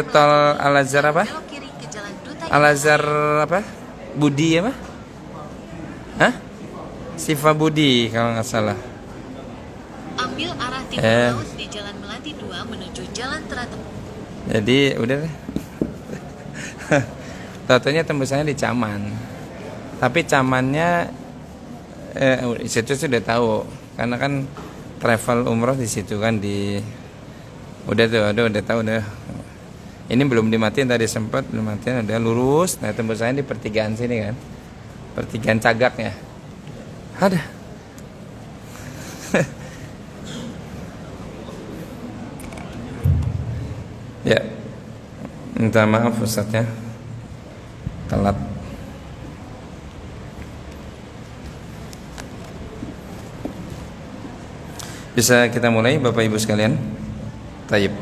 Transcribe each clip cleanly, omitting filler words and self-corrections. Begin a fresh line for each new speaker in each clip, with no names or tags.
Tol Al-Azhar apa? Al-Azhar apa? Budi apa? Hah? Sifa Budi kalau nggak salah.
Ambil arah timur laut di Jalan Melati 2 menuju Jalan Teratem.
Jadi udah deh. Totonya tembusannya di Caman. Tapi Camannya situ sudah tahu karena kan travel umroh di situ kan di udah tahu deh. Ini belum dimatiin tadi sempat belum matiin udah lurus. Nah tembusannya di pertigaan sini kan. Pertigaan Cagaknya. Ada. Ya. Minta maaf Ustaznya. Telat. Bisa kita mulai Bapak Ibu sekalian? Tayyib.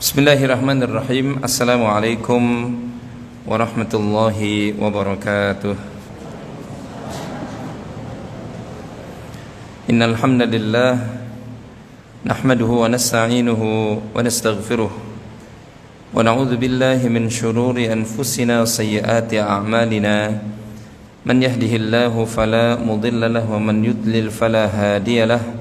Bismillahirrahmanirrahim. Assalamualaikum warahmatullahi wabarakatuh. Innal hamdalillah nahmaduhu wa nasta'inuhu wa nastaghfiruh wa na'udzu billahi min shururi anfusina wa sayyiati a'malina. Man yahdihillahu fala mudilla lahu wa man yudlil fala hadiya lahu.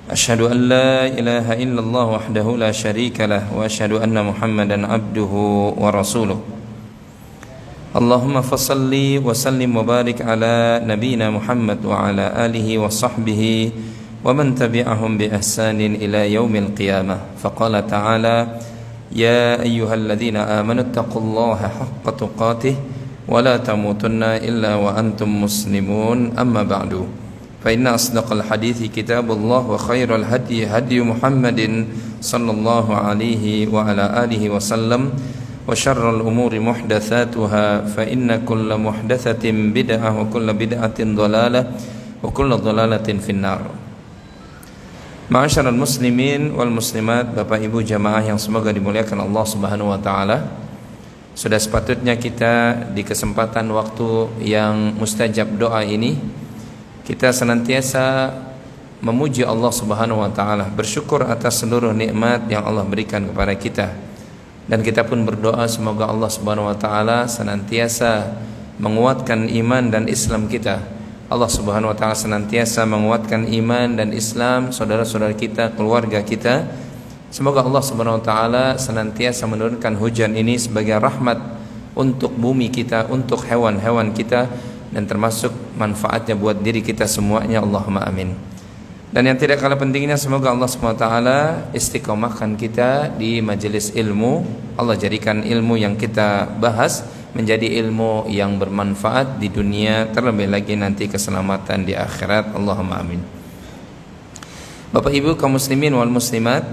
Asyhadu an la ilaha illallah wahdahu la syarika lah wa asyhadu anna Muhammadan abduhu wa rasuluh. Allahumma fassalli wa sallim wa barik ala nabiyyina Muhammad wa ala alihi wa sahbihi wa man tabi'ahum bi ihsanin ila yaumil qiyamah. Faqala ta'ala ya ayyuhalladzina amanu taqullaha haqqa tuqatih wa la tamutunna illa wa antum muslimun. Amma ba'du. فإن أصدق الحديث كتاب الله وخير الهدي هدي محمد صلى الله عليه وعلى آله وسلم وشر الأمور محدثاتها فإن كل محدثة بدعة وكل بدعة ضلالة وكل ضلالة في النار. Ma'asyiral muslimin wal muslimat, Bapak Ibu jamaah yang semoga dimuliakan Allah Subhanahu wa taala. Sudah sepatutnya kita di kesempatan waktu yang mustajab doa ini kita senantiasa memuji Allah Subhanahu wa taala, bersyukur atas seluruh nikmat yang Allah berikan kepada kita. Dan kita pun berdoa semoga Allah Subhanahu wa taala senantiasa menguatkan iman dan Islam kita. Allah Subhanahu wa taala senantiasa menguatkan iman dan Islam saudara-saudara kita, keluarga kita. Semoga Allah Subhanahu wa taala senantiasa menurunkan hujan ini sebagai rahmat untuk bumi kita, untuk hewan-hewan kita, dan termasuk manfaatnya buat diri kita semuanya. Allahumma amin. Dan yang tidak kalah pentingnya, semoga Allah SWT istiqomahkan kita di majelis ilmu. Allah jadikan ilmu yang kita bahas menjadi ilmu yang bermanfaat di dunia, terlebih lagi nanti keselamatan di akhirat. Allahumma amin. Bapak Ibu kaum muslimin wal muslimat,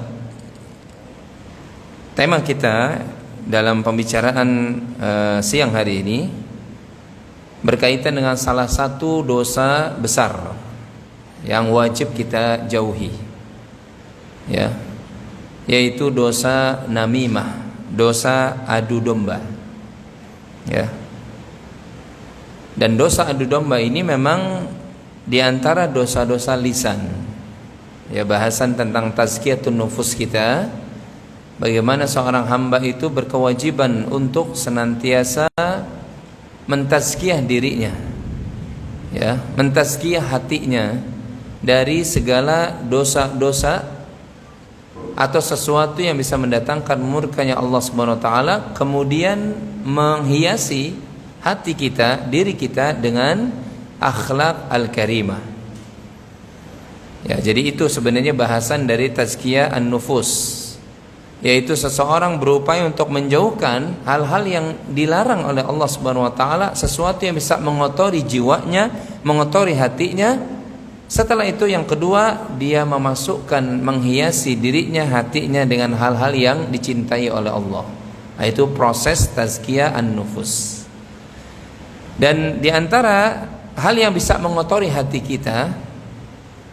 tema kita dalam pembicaraan siang hari ini berkaitan dengan salah satu dosa besar yang wajib kita jauhi, ya, yaitu dosa namimah, dosa adu domba, ya. Dan dosa adu domba ini memang diantara dosa-dosa lisan, ya, bahasan tentang tazkiyatun nufus kita, bagaimana seorang hamba itu berkewajiban untuk senantiasa mentazkiyah dirinya, ya, mentazkiyah hatinya dari segala dosa-dosa atau sesuatu yang bisa mendatangkan murkanya Allah Subhanahu wa taala, kemudian menghiasi hati kita, diri kita dengan akhlak al-karimah. Ya, jadi itu sebenarnya bahasan dari tazkiyah an-nufus, yaitu seseorang berupaya untuk menjauhkan hal-hal yang dilarang oleh Allah Subhanahu wa taala, sesuatu yang bisa mengotori jiwanya, mengotori hatinya. Setelah itu yang kedua, dia memasukkan, menghiasi dirinya, hatinya dengan hal-hal yang dicintai oleh Allah. Nah, itu proses tazkiyah an-nufus. Dan di antara hal yang bisa mengotori hati kita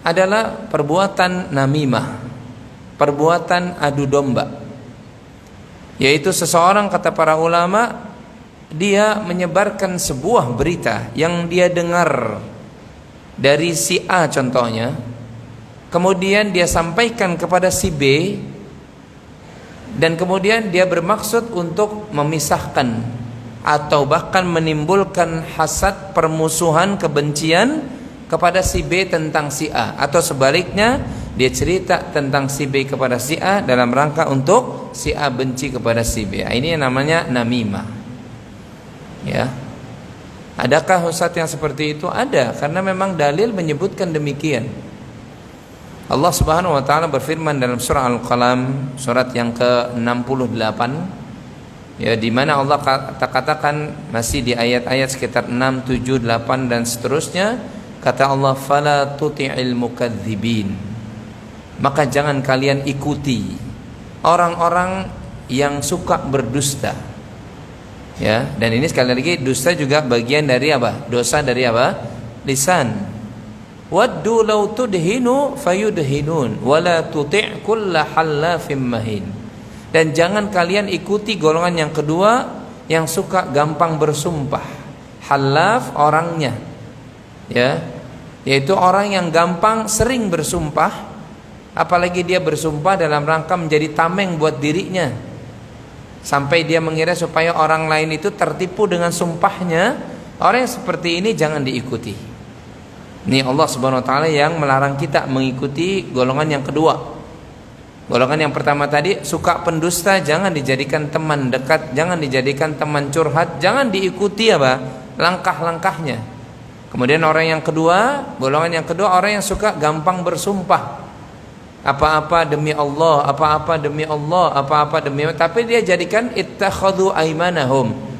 adalah perbuatan namimah, perbuatan adu domba, yaitu seseorang, kata para ulama, dia menyebarkan sebuah berita yang dia dengar dari si A contohnya, kemudian dia sampaikan kepada si B, dan kemudian dia bermaksud untuk memisahkan atau bahkan menimbulkan hasad, permusuhan, kebencian kepada si B tentang si A, atau sebaliknya dia cerita tentang si B kepada si A dalam rangka untuk si A benci kepada si B. Ini yang namanya namimah. Ya. Adakah Ustaz yang seperti itu? Ada, karena memang dalil menyebutkan demikian. Allah Subhanahu wa taala berfirman dalam surah Al-Qalam, surat yang ke-68, ya, di mana Allah katakan masih di ayat-ayat sekitar 6, 7, 8 dan seterusnya, kata Allah, fala tuti'il mukadzibin, maka jangan kalian ikuti orang-orang yang suka berdusta. Ya, dan ini sekali lagi, dusta juga bagian dari apa? Dosa dari apa? Lisan. Waddu law tudhinu fayudhinun wala tuti' kulla hallafim mahin. Dan jangan kalian ikuti golongan yang kedua yang suka gampang bersumpah. Halaf orangnya, ya, yaitu orang yang gampang sering bersumpah, apalagi dia bersumpah dalam rangka menjadi tameng buat dirinya, sampai dia mengira supaya orang lain itu tertipu dengan sumpahnya. Orang yang seperti ini jangan diikuti. Ini Allah Subhanahu wa taala yang melarang kita mengikuti golongan yang kedua. Golongan yang pertama tadi, suka pendusta, jangan dijadikan teman dekat, jangan dijadikan teman curhat, jangan diikuti apa? Langkah-langkahnya. Kemudian orang yang kedua, golongan yang kedua, orang yang suka gampang bersumpah. Apa-apa demi Allah, apa-apa demi Allah, apa-apa demi Allah, tapi dia jadikan ittakhadhu aymanahum.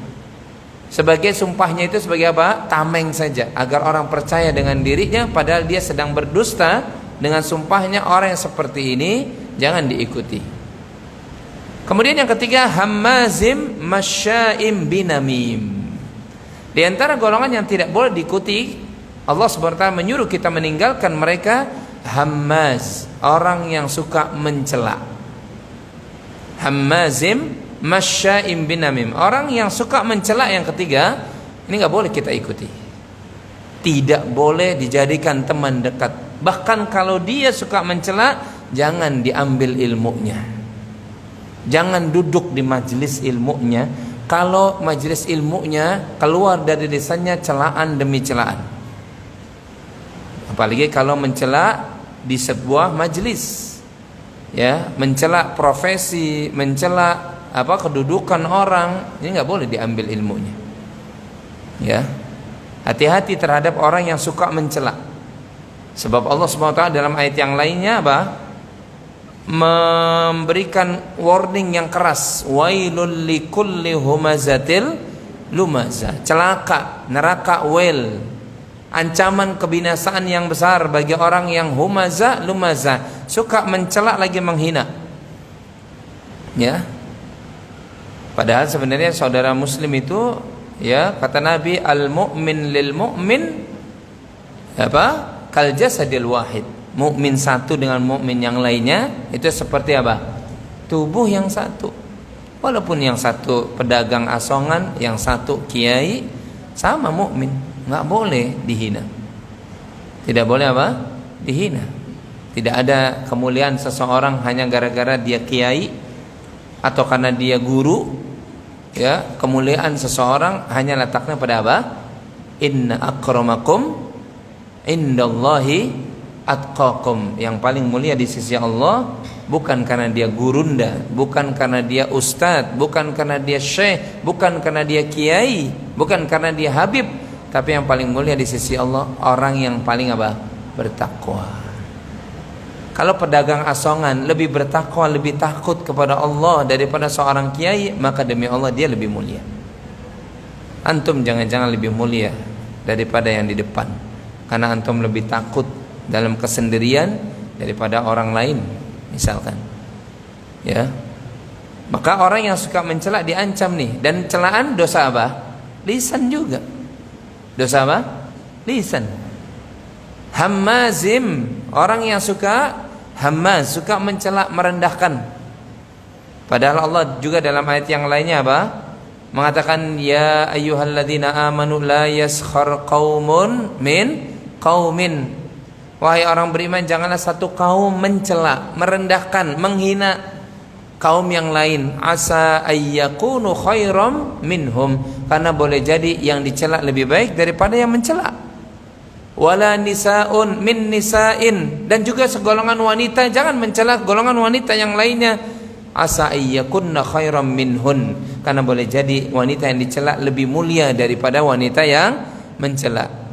Sebagai sumpahnya itu sebagai apa? Tameng saja, agar orang percaya dengan dirinya, padahal dia sedang berdusta dengan sumpahnya. Orang yang seperti ini jangan diikuti. Kemudian yang ketiga, hammazim masya'im binamim. Di antara golongan yang tidak boleh diikuti, Allah Subhanahu wa taala menyuruh kita meninggalkan mereka, hammaz, orang yang suka mencela. Hammazim masya'im binamim, orang yang suka mencela. Yang ketiga, ini nggak boleh kita ikuti, tidak boleh dijadikan teman dekat. Bahkan kalau dia suka mencela, jangan diambil ilmunya, jangan duduk di majelis ilmunya. Kalau majelis ilmunya keluar dari lisannya celaan demi celaan, apalagi kalau mencela di sebuah majelis, ya, mencela profesi, mencela kedudukan orang, ini nggak boleh diambil ilmunya. Ya, hati-hati terhadap orang yang suka mencela. Sebab Allah Subhanahu wa taala dalam ayat yang lainnya memberikan warning yang keras, wailul likulli humazatil lumazah, celaka, neraka wail, ancaman kebinasaan yang besar bagi orang yang humazah lumazah, suka mencela lagi menghina. Ya, padahal sebenarnya saudara muslim itu, ya, kata Nabi, al-mu'min lil mu'min kal jasadil wahid. Mukmin satu dengan mukmin yang lainnya itu seperti apa? Tubuh yang satu. Walaupun yang satu pedagang asongan, yang satu kiai, sama mukmin, nggak boleh dihina. Tidak boleh apa? Dihina. Tidak ada kemuliaan seseorang hanya gara-gara dia kiai atau karena dia guru. Ya, kemuliaan seseorang hanya letaknya pada apa? Inna akramakum indallahi atqakum. Yang paling mulia di sisi Allah bukan karena dia gurunda, bukan karena dia ustadz, bukan karena dia syekh, bukan karena dia kiai, bukan karena dia habib, tapi yang paling mulia di sisi Allah orang yang paling apa? Bertakwa. Kalau pedagang asongan lebih bertakwa, lebih takut kepada Allah daripada seorang kiai, maka demi Allah dia lebih mulia. Antum jangan-jangan lebih mulia daripada yang di depan, karena antum lebih takut dalam kesendirian daripada orang lain, misalkan. Ya, maka orang yang suka mencela diancam nih. Dan celaan dosa apa? Lisan juga. Dosa apa? Lisan. Hammazim, orang yang suka hammaz, suka mencela, merendahkan. Padahal Allah juga dalam ayat yang lainnya apa? Mengatakan, ya ayyuhalladzina amanu la yaskhar qaumun min qaumin. Wahai orang beriman, janganlah satu kaum mencela, merendahkan, menghina kaum yang lain. Asa ayyakunu khairam minhum, karena boleh jadi yang dicela lebih baik daripada yang mencela. Wala nisaun min nisain, dan juga segolongan wanita jangan mencela golongan wanita yang lainnya. Asa ayyakunna khairam minhun, karena boleh jadi wanita yang dicela lebih mulia daripada wanita yang mencela.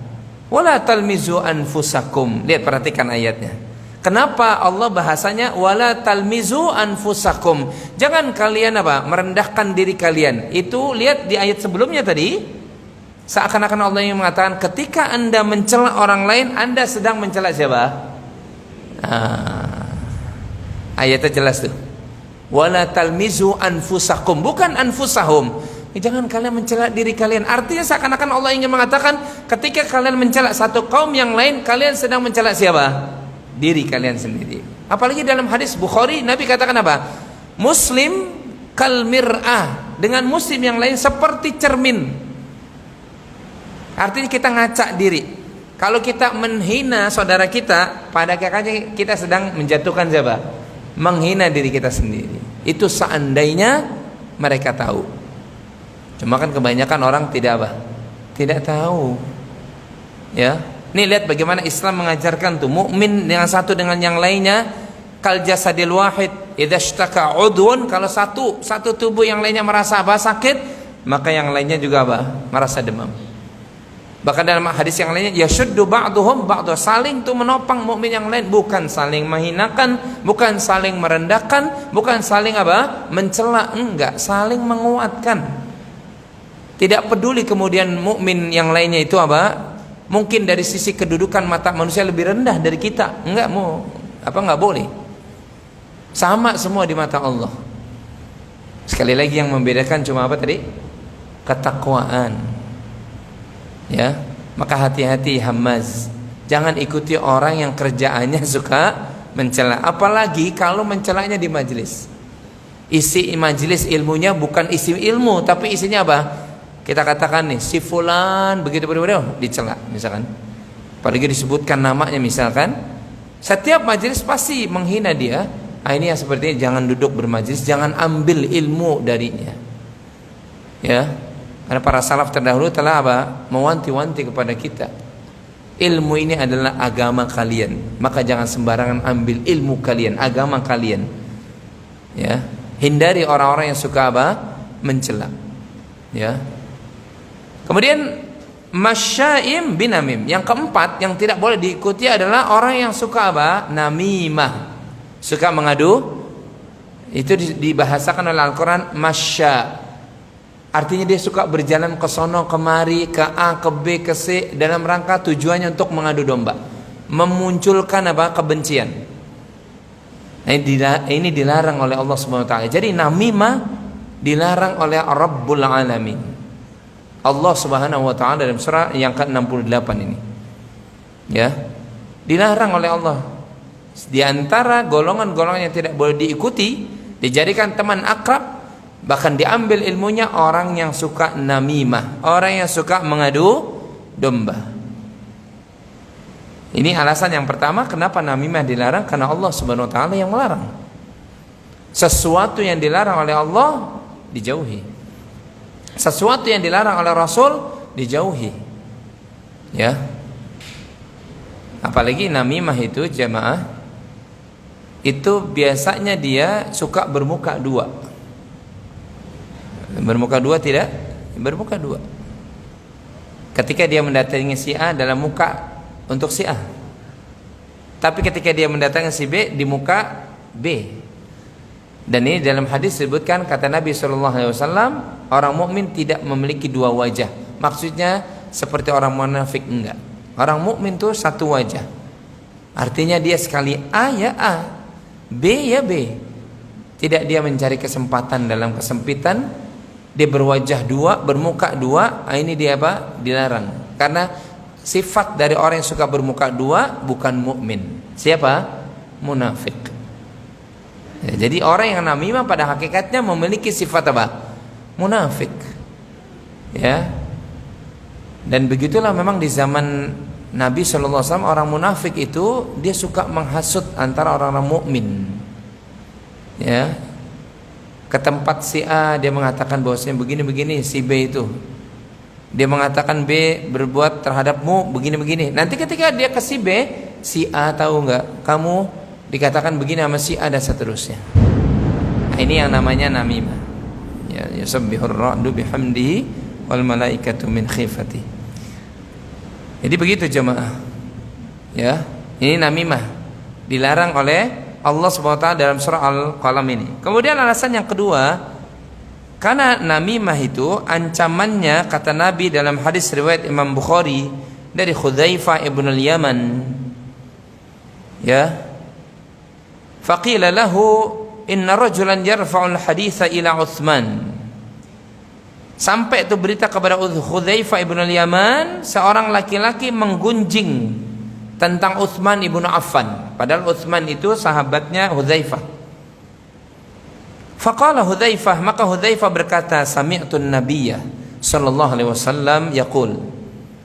Wala talmizu anfusakum. Lihat, perhatikan ayatnya. Kenapa Allah bahasanya wala talmizu anfusakum? Jangan kalian merendahkan diri kalian. Itu lihat di ayat sebelumnya tadi, seakan-akan Allah yang mengatakan ketika Anda mencela orang lain, Anda sedang mencela siapa? Ayatnya jelas tuh. Wala talmizu anfusakum, bukan anfusahum. Jangan kalian mencela diri kalian. Artinya seakan-akan Allah ingin mengatakan ketika kalian mencela satu kaum yang lain, kalian sedang mencela siapa? Diri kalian sendiri. Apalagi dalam hadis Bukhari, Nabi katakan apa? Muslim kal mir'ah, dengan muslim yang lain seperti cermin. Artinya kita ngacak diri. Kalau kita menghina saudara kita, pada kakaknya kita sedang menjatuhkan siapa? Menghina diri kita sendiri. Itu seandainya mereka tahu. Cuma kan kebanyakan orang tidak tahu. Ya. Nih lihat bagaimana Islam mengajarkan tuh mukmin dengan satu dengan yang lainnya kal jasadil wahid idza ishtaka udhun, kalau satu tubuh yang lainnya merasa sakit, maka yang lainnya juga merasa demam. Bahkan dalam hadis yang lainnya yashuddu ba'duhum ba'du, saling tuh menopang mukmin yang lain, bukan saling menghinakan, bukan saling merendahkan, bukan saling mencela, enggak, saling menguatkan. Tidak peduli kemudian mukmin yang lainnya itu mungkin dari sisi kedudukan mata manusia lebih rendah dari kita, enggak boleh. Sama semua di mata Allah. Sekali lagi yang membedakan cuma tadi? Ketakwaan. Ya, maka hati-hati Hamaz. Jangan ikuti orang yang kerjaannya suka mencela, apalagi kalau mencelanya di majelis. Isi majelis ilmunya bukan isi ilmu, tapi isinya kita katakan nih, si fulan begitu dicela misalkan. Apalagi disebutkan namanya misalkan. Setiap majelis pasti menghina dia. Ini yang sepertinya jangan duduk bermajelis, jangan ambil ilmu darinya. Ya. Karena para salaf terdahulu telah mewanti-wanti kepada kita. Ilmu ini adalah agama kalian, maka jangan sembarangan ambil ilmu kalian, agama kalian. Ya. Hindari orang-orang yang suka mencela. Ya. Kemudian masyaim binamim. Yang keempat yang tidak boleh diikuti adalah orang yang suka namimah, suka mengadu. Itu dibahasakan oleh Al-Quran masya. Artinya dia suka berjalan ke sono kemari, ke A, ke B, ke C, dalam rangka tujuannya untuk mengadu domba, memunculkan kebencian. Ini dilarang oleh Allah Subhanahu wa taala. Jadi namimah dilarang oleh Rabbul Alamin, Allah Subhanahu wa taala, dalam surah yang ke-68 ini. Ya. Dilarang oleh Allah. Di antara golongan-golongan yang tidak boleh diikuti, dijadikan teman akrab, bahkan diambil ilmunya orang yang suka namimah, orang yang suka mengadu domba. Ini alasan yang pertama kenapa namimah dilarang, karena Allah Subhanahu wa taala yang melarang. Sesuatu yang dilarang oleh Allah dijauhi. Sesuatu yang dilarang oleh Rasul dijauhi. Ya. Apalagi namimah itu jamaah, itu biasanya dia suka bermuka dua. Bermuka dua tidak? Bermuka dua. Ketika dia mendatangi si A dalam muka untuk si A, tapi ketika dia mendatangi si B di muka B. Dan ini dalam hadis disebutkan, kata Nabi SAW, orang mukmin tidak memiliki dua wajah. Maksudnya seperti orang munafik, enggak. Orang mukmin tuh satu wajah. Artinya dia sekali A ya A, B ya B. Tidak dia mencari kesempatan dalam kesempitan. Dia berwajah dua, bermuka dua. Ini dia dilarang. Karena sifat dari orang yang suka bermuka dua bukan mukmin. Siapa? Munafik. Ya, jadi orang yang namimah pada hakikatnya memiliki sifat munafik. Ya. Dan begitulah memang di zaman Nabi SAW orang munafik itu dia suka menghasut antara orang-orang mukmin. Ya, ke tempat si A dia mengatakan bahwasanya begini-begini, si B itu dia mengatakan B berbuat terhadapmu begini-begini. Nanti ketika dia ke si B, si A tahu nggak kamu dikatakan begini sama si A dan seterusnya. Nah, ini yang namanya namimah. Ya, yusabbihur ra'du bihamdihi wal malaikatu min khifati. Jadi begitu jemaah. Ya, ini namimah. Dilarang oleh Allah Subhanahu wa taala dalam surah Al-Qalam ini. Kemudian alasan yang kedua, karena namimah itu ancamannya kata Nabi dalam hadis riwayat Imam Bukhari dari Hudzaifah ibn al-Yaman. Ya. Faqila lahu inna rajulan yarfa'ul haditha ila Utsman. Sampai itu berita kepada Hudzaifah ibn al-Yaman, seorang laki-laki menggunjing tentang Utsman ibn Affan. Padahal Utsman itu sahabatnya Hudzaifah. Faqala Hudzaifah, maka Hudzaifah berkata, sami'tun nabiyya sallallahu alaihi wasallam yaqul.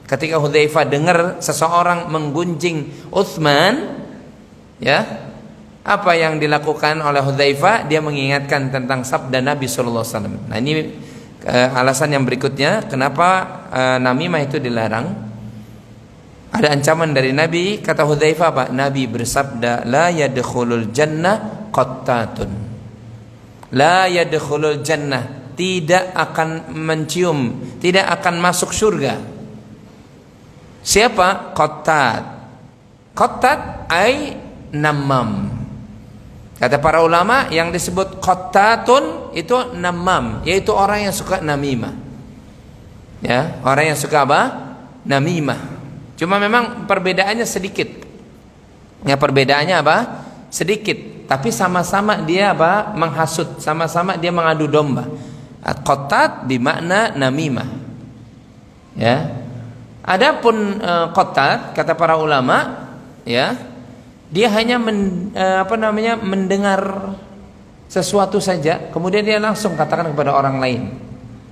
Ketika Hudzaifah dengar seseorang menggunjing Utsman, ya, apa yang dilakukan oleh Hudzaifah? Dia mengingatkan tentang sabda Nabi sallallahu alaihi wasallam. Nah, ini alasan yang berikutnya kenapa namimah itu dilarang. Ada ancaman dari Nabi, kata Hudzaifah apa? Nabi bersabda, la yadkhulul jannah qattatun. La yadkhulul jannah, tidak akan mencium, tidak akan masuk surga. Siapa? Qattat. Qattat ai namam. Kata para ulama, yang disebut qattatun itu namam, yaitu orang yang suka namimah. Ya, orang yang suka apa? Namimah. Cuma memang perbedaannya sedikit. Ya, perbedaannya apa? Sedikit. Tapi sama-sama dia apa? Menghasut, sama-sama dia mengadu domba. Qattat bermakna namimah. Ya. Adapun qattat kata para ulama, ya, dia hanya mendengar sesuatu saja, kemudian dia langsung katakan kepada orang lain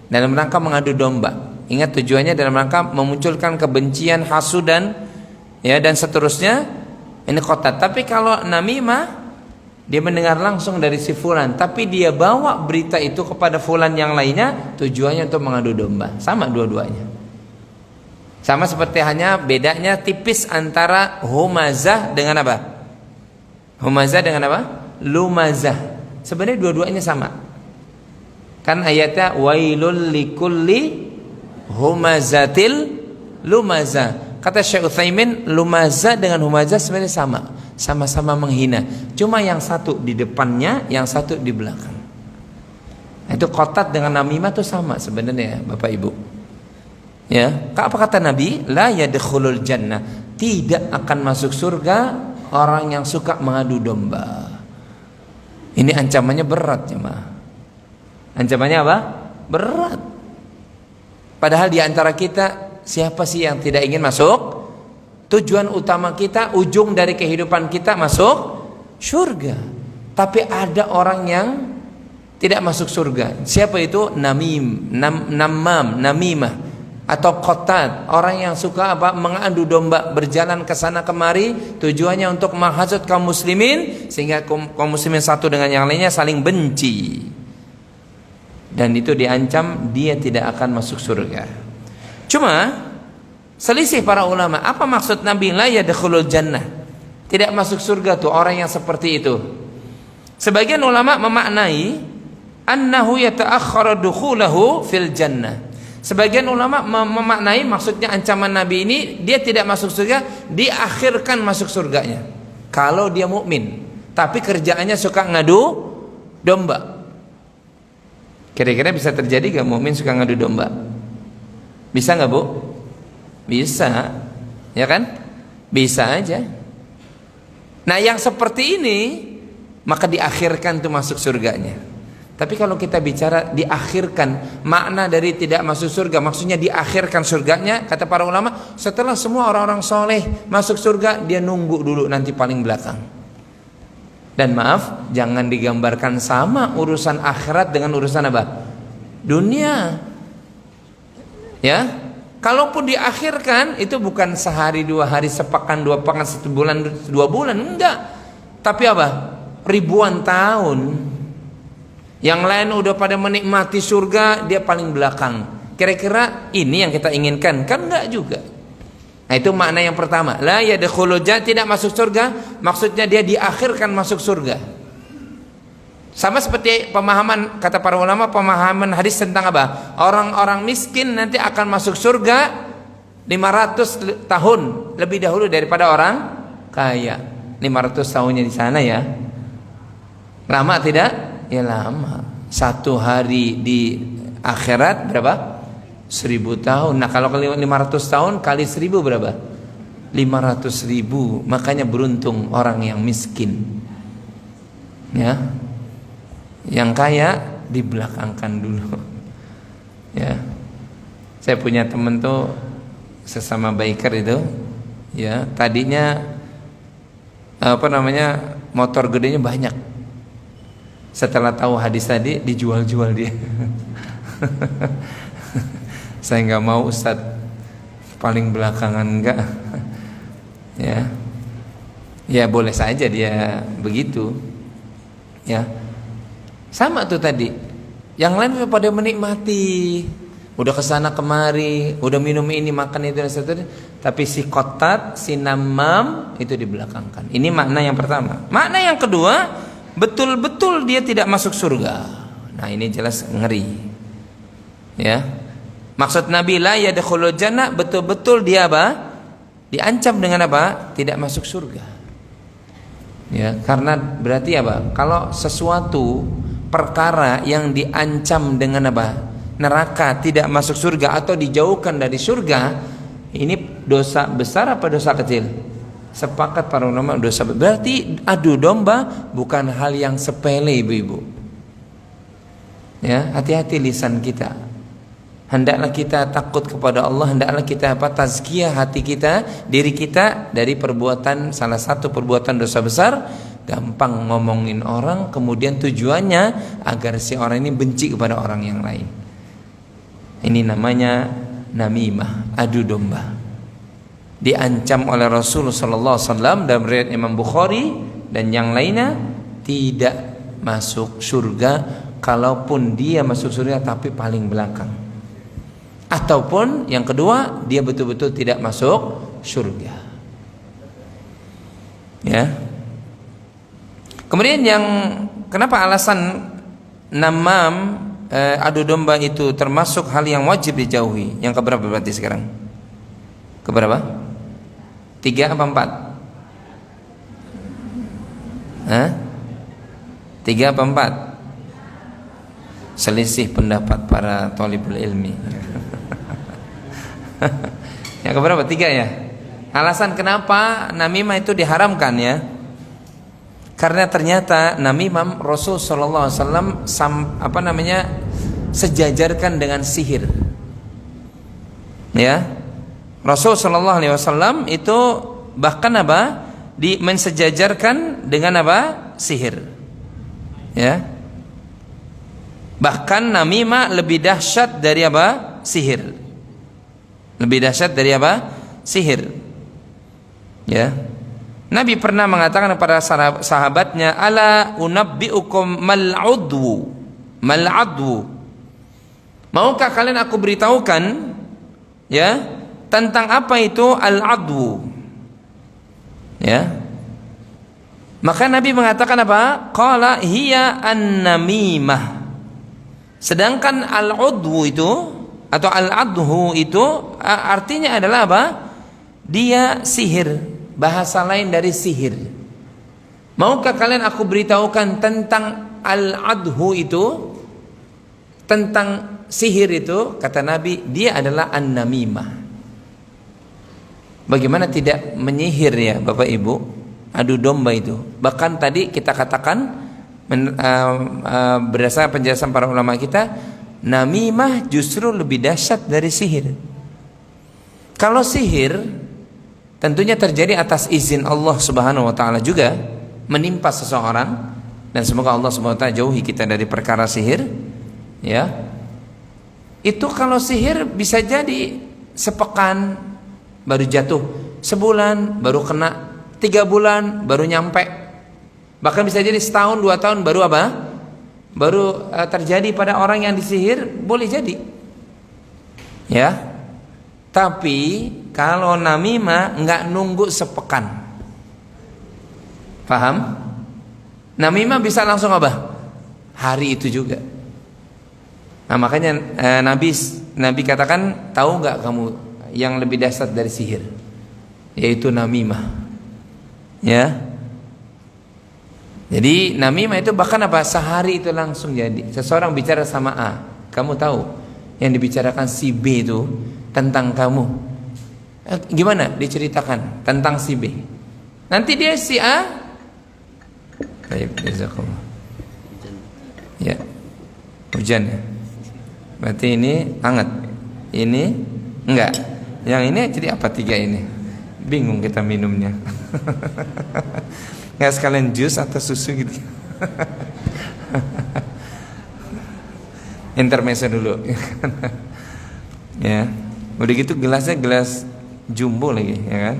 dalam rangka mengadu domba. Ingat tujuannya dalam rangka memunculkan kebencian, hasudan, ya, dan seterusnya. Ini qattat. Tapi kalau namimah, dia mendengar langsung dari si fulan, tapi dia bawa berita itu kepada fulan yang lainnya, tujuannya untuk mengadu domba. Sama dua-duanya. Sama seperti hanya bedanya tipis antara humazah dengan apa? Humazah dengan apa? Lumazah. Sebenarnya dua-duanya sama. Kan ayatnya wailul likulli humazatil lumazah. Kata Syekh Utsaimin, lumazah dengan humazah sebenarnya sama. Sama-sama menghina. Cuma yang satu di depannya, yang satu di belakang. Itu qattat dengan namimah itu sama sebenarnya, Bapak Ibu. Ya, apa kata Nabi? La yadkhulul jannah, tidak akan masuk surga orang yang suka mengadu domba. Ini ancamannya berat, jemaah. Ancamannya apa? Berat. Padahal di antara kita siapa sih yang tidak ingin masuk? Tujuan utama kita, ujung dari kehidupan kita masuk surga. Tapi ada orang yang tidak masuk surga. Siapa itu? Namam, namimah, atau qattat, orang yang suka apa? Mengadu domba, berjalan ke sana kemari, tujuannya untuk menghasut kaum muslimin sehingga kaum muslimin satu dengan yang lainnya saling benci. Dan itu diancam dia tidak akan masuk surga. Cuma selisih para ulama, apa maksud Nabi la yadkhulul jannah? Tidak masuk surga tuh orang yang seperti itu. Sebagian ulama memaknai annahu yata'akhkharu dukhulahu fil jannah. Sebagian ulama memaknai maksudnya ancaman Nabi ini dia tidak masuk surga, diakhirkan masuk surganya. Kalau dia mukmin, tapi kerjaannya suka ngadu domba. Kira-kira bisa terjadi gak mukmin suka ngadu domba? Bisa gak, Bu? Bisa, ya kan? Bisa aja. Nah, yang seperti ini maka diakhirkan tuh masuk surganya. Tapi kalau kita bicara diakhirkan, makna dari tidak masuk surga, maksudnya diakhirkan surganya, kata para ulama, setelah semua orang-orang soleh masuk surga, dia nunggu dulu nanti paling belakang. Dan maaf, jangan digambarkan sama urusan akhirat dengan urusan apa? Dunia. Ya. Kalaupun diakhirkan itu bukan sehari, 2 hari, sepekan, 2 pekan, 1 bulan, 2 bulan, enggak. Tapi apa? Ribuan tahun. Yang lain udah pada menikmati surga, dia paling belakang. Kira-kira ini yang kita inginkan? Kan enggak juga. Nah, itu makna yang pertama. La yadkhulul jannah, tidak masuk surga, maksudnya dia diakhirkan masuk surga. Sama seperti pemahaman kata para ulama, pemahaman hadis tentang apa? Orang-orang miskin nanti akan masuk surga 500 tahun lebih dahulu daripada orang kaya. 500 tahunnya di sana ya. Lama tidak? Ya lama. 1 hari di akhirat berapa? 1000 tahun. Nah, kalau 500 tahun kali 1000 berapa? 500.000. Makanya beruntung orang yang miskin. Ya. Yang kaya dibelakangkan dulu. Ya. Saya punya teman tuh sesama biker itu, ya, tadinya motor gedenya banyak. Setelah tahu hadis tadi dijual-jual dia. Saya nggak mau, Ustadz, paling belakangan enggak. Ya. Ya boleh saja dia begitu. Ya. Sama tuh tadi. Yang lain pada menikmati, udah kesana kemari, udah minum ini, makan itu dan seterusnya. Tapi si kotat, si namam itu dibelakangkan. Ini makna yang pertama. Makna yang kedua, betul-betul dia tidak masuk surga. Nah, ini jelas ngeri. Ya. Maksud Nabi la yadkhulul jannah, betul-betul dia apa? Diancam dengan apa? Tidak masuk surga. Ya, karena berarti apa? Kalau sesuatu perkara yang diancam dengan apa? Neraka, tidak masuk surga atau dijauhkan dari surga, ini dosa besar apa dosa kecil? Sepakat para ulama dosa. Berarti adu domba bukan hal yang sepele, ibu-ibu. Ya, hati-hati lisan kita. Hendaklah kita takut kepada Allah, hendaklah kita tazkiyah hati kita, diri kita dari perbuatan, salah satu perbuatan dosa besar, gampang ngomongin orang, kemudian tujuannya agar si orang ini benci kepada orang yang lain. Ini namanya namimah, adu domba. Diancam oleh Rasulullah SAW dalam riwayat Imam Bukhari dan yang lainnya, tidak masuk surga. Kalaupun dia masuk surga tapi paling belakang. Ataupun yang kedua, dia betul-betul tidak masuk surga. Ya. Kemudian yang kenapa alasan namam, adu domba itu termasuk hal yang wajib dijauhi? Yang keberapa berarti sekarang? Keberapa? 3 apa 4? 3 apa 4? Selisih pendapat para thalibul ilmi. Yang keberapa? 3 ya. Alasan kenapa namimah itu diharamkan ya? Karena ternyata namimah Rasul sallallahu alaihi wasallam sejajarkan dengan sihir. Ya. Rasul sallallahu alaihi wasallam itu bahkan mensejajarkan dengan sihir. Ya. Bahkan namimah lebih dahsyat dari sihir. Lebih dahsyat dari sihir. Ya. Nabi pernah mengatakan kepada sahabatnya, ala unabbiukum mal'udwu. Maukah kalian aku beritahukan ya tentang apa itu al-adwu? Ya. Maka Nabi mengatakan apa? Qala hiya an-namimah. Sedangkan al-udwu itu atau al-adhu itu artinya adalah apa? Dia sihir. Bahasa lain dari sihir. Maukah kalian aku beritahukan tentang al-adhu itu, tentang sihir itu? Kata Nabi, dia adalah an-namimah. Bagaimana tidak menyihir ya Bapak Ibu? Adu domba itu. Bahkan tadi kita katakan berdasarkan penjelasan para ulama kita, namimah justru lebih dahsyat dari sihir. Kalau sihir tentunya terjadi atas izin Allah Subhanahu wa taala juga menimpa seseorang, dan semoga Allah Subhanahu wa taala jauhi kita dari perkara sihir. Ya. Itu kalau sihir bisa jadi sepekan baru jatuh, sebulan baru kena, 3 bulan baru nyampe, bahkan bisa jadi setahun 2 tahun baru apa? Baru terjadi pada orang yang disihir, boleh jadi. Ya. Tapi kalau namimah nggak nunggu sepekan. Paham? Namimah bisa langsung apa? Hari itu juga. Nah, makanya Nabi katakan, tahu nggak kamu yang lebih dahsyat dari sihir? Yaitu namimah. Ya. Jadi namimah itu bahkan apa? Sehari itu langsung jadi. Seseorang bicara sama A, kamu tahu yang dibicarakan si B itu tentang kamu. Gimana? Diceritakan tentang si B. Nanti dia si A. Baik, jazakallah. Ya. Hujan ya. Berarti ini hangat. Ini enggak. Yang ini jadi apa 3 ini? Bingung kita minumnya. Nggak sekalian jus atau susu gitu. Intermezzo dulu. Ya. Udah gitu gelasnya gelas jumbo lagi, ya kan?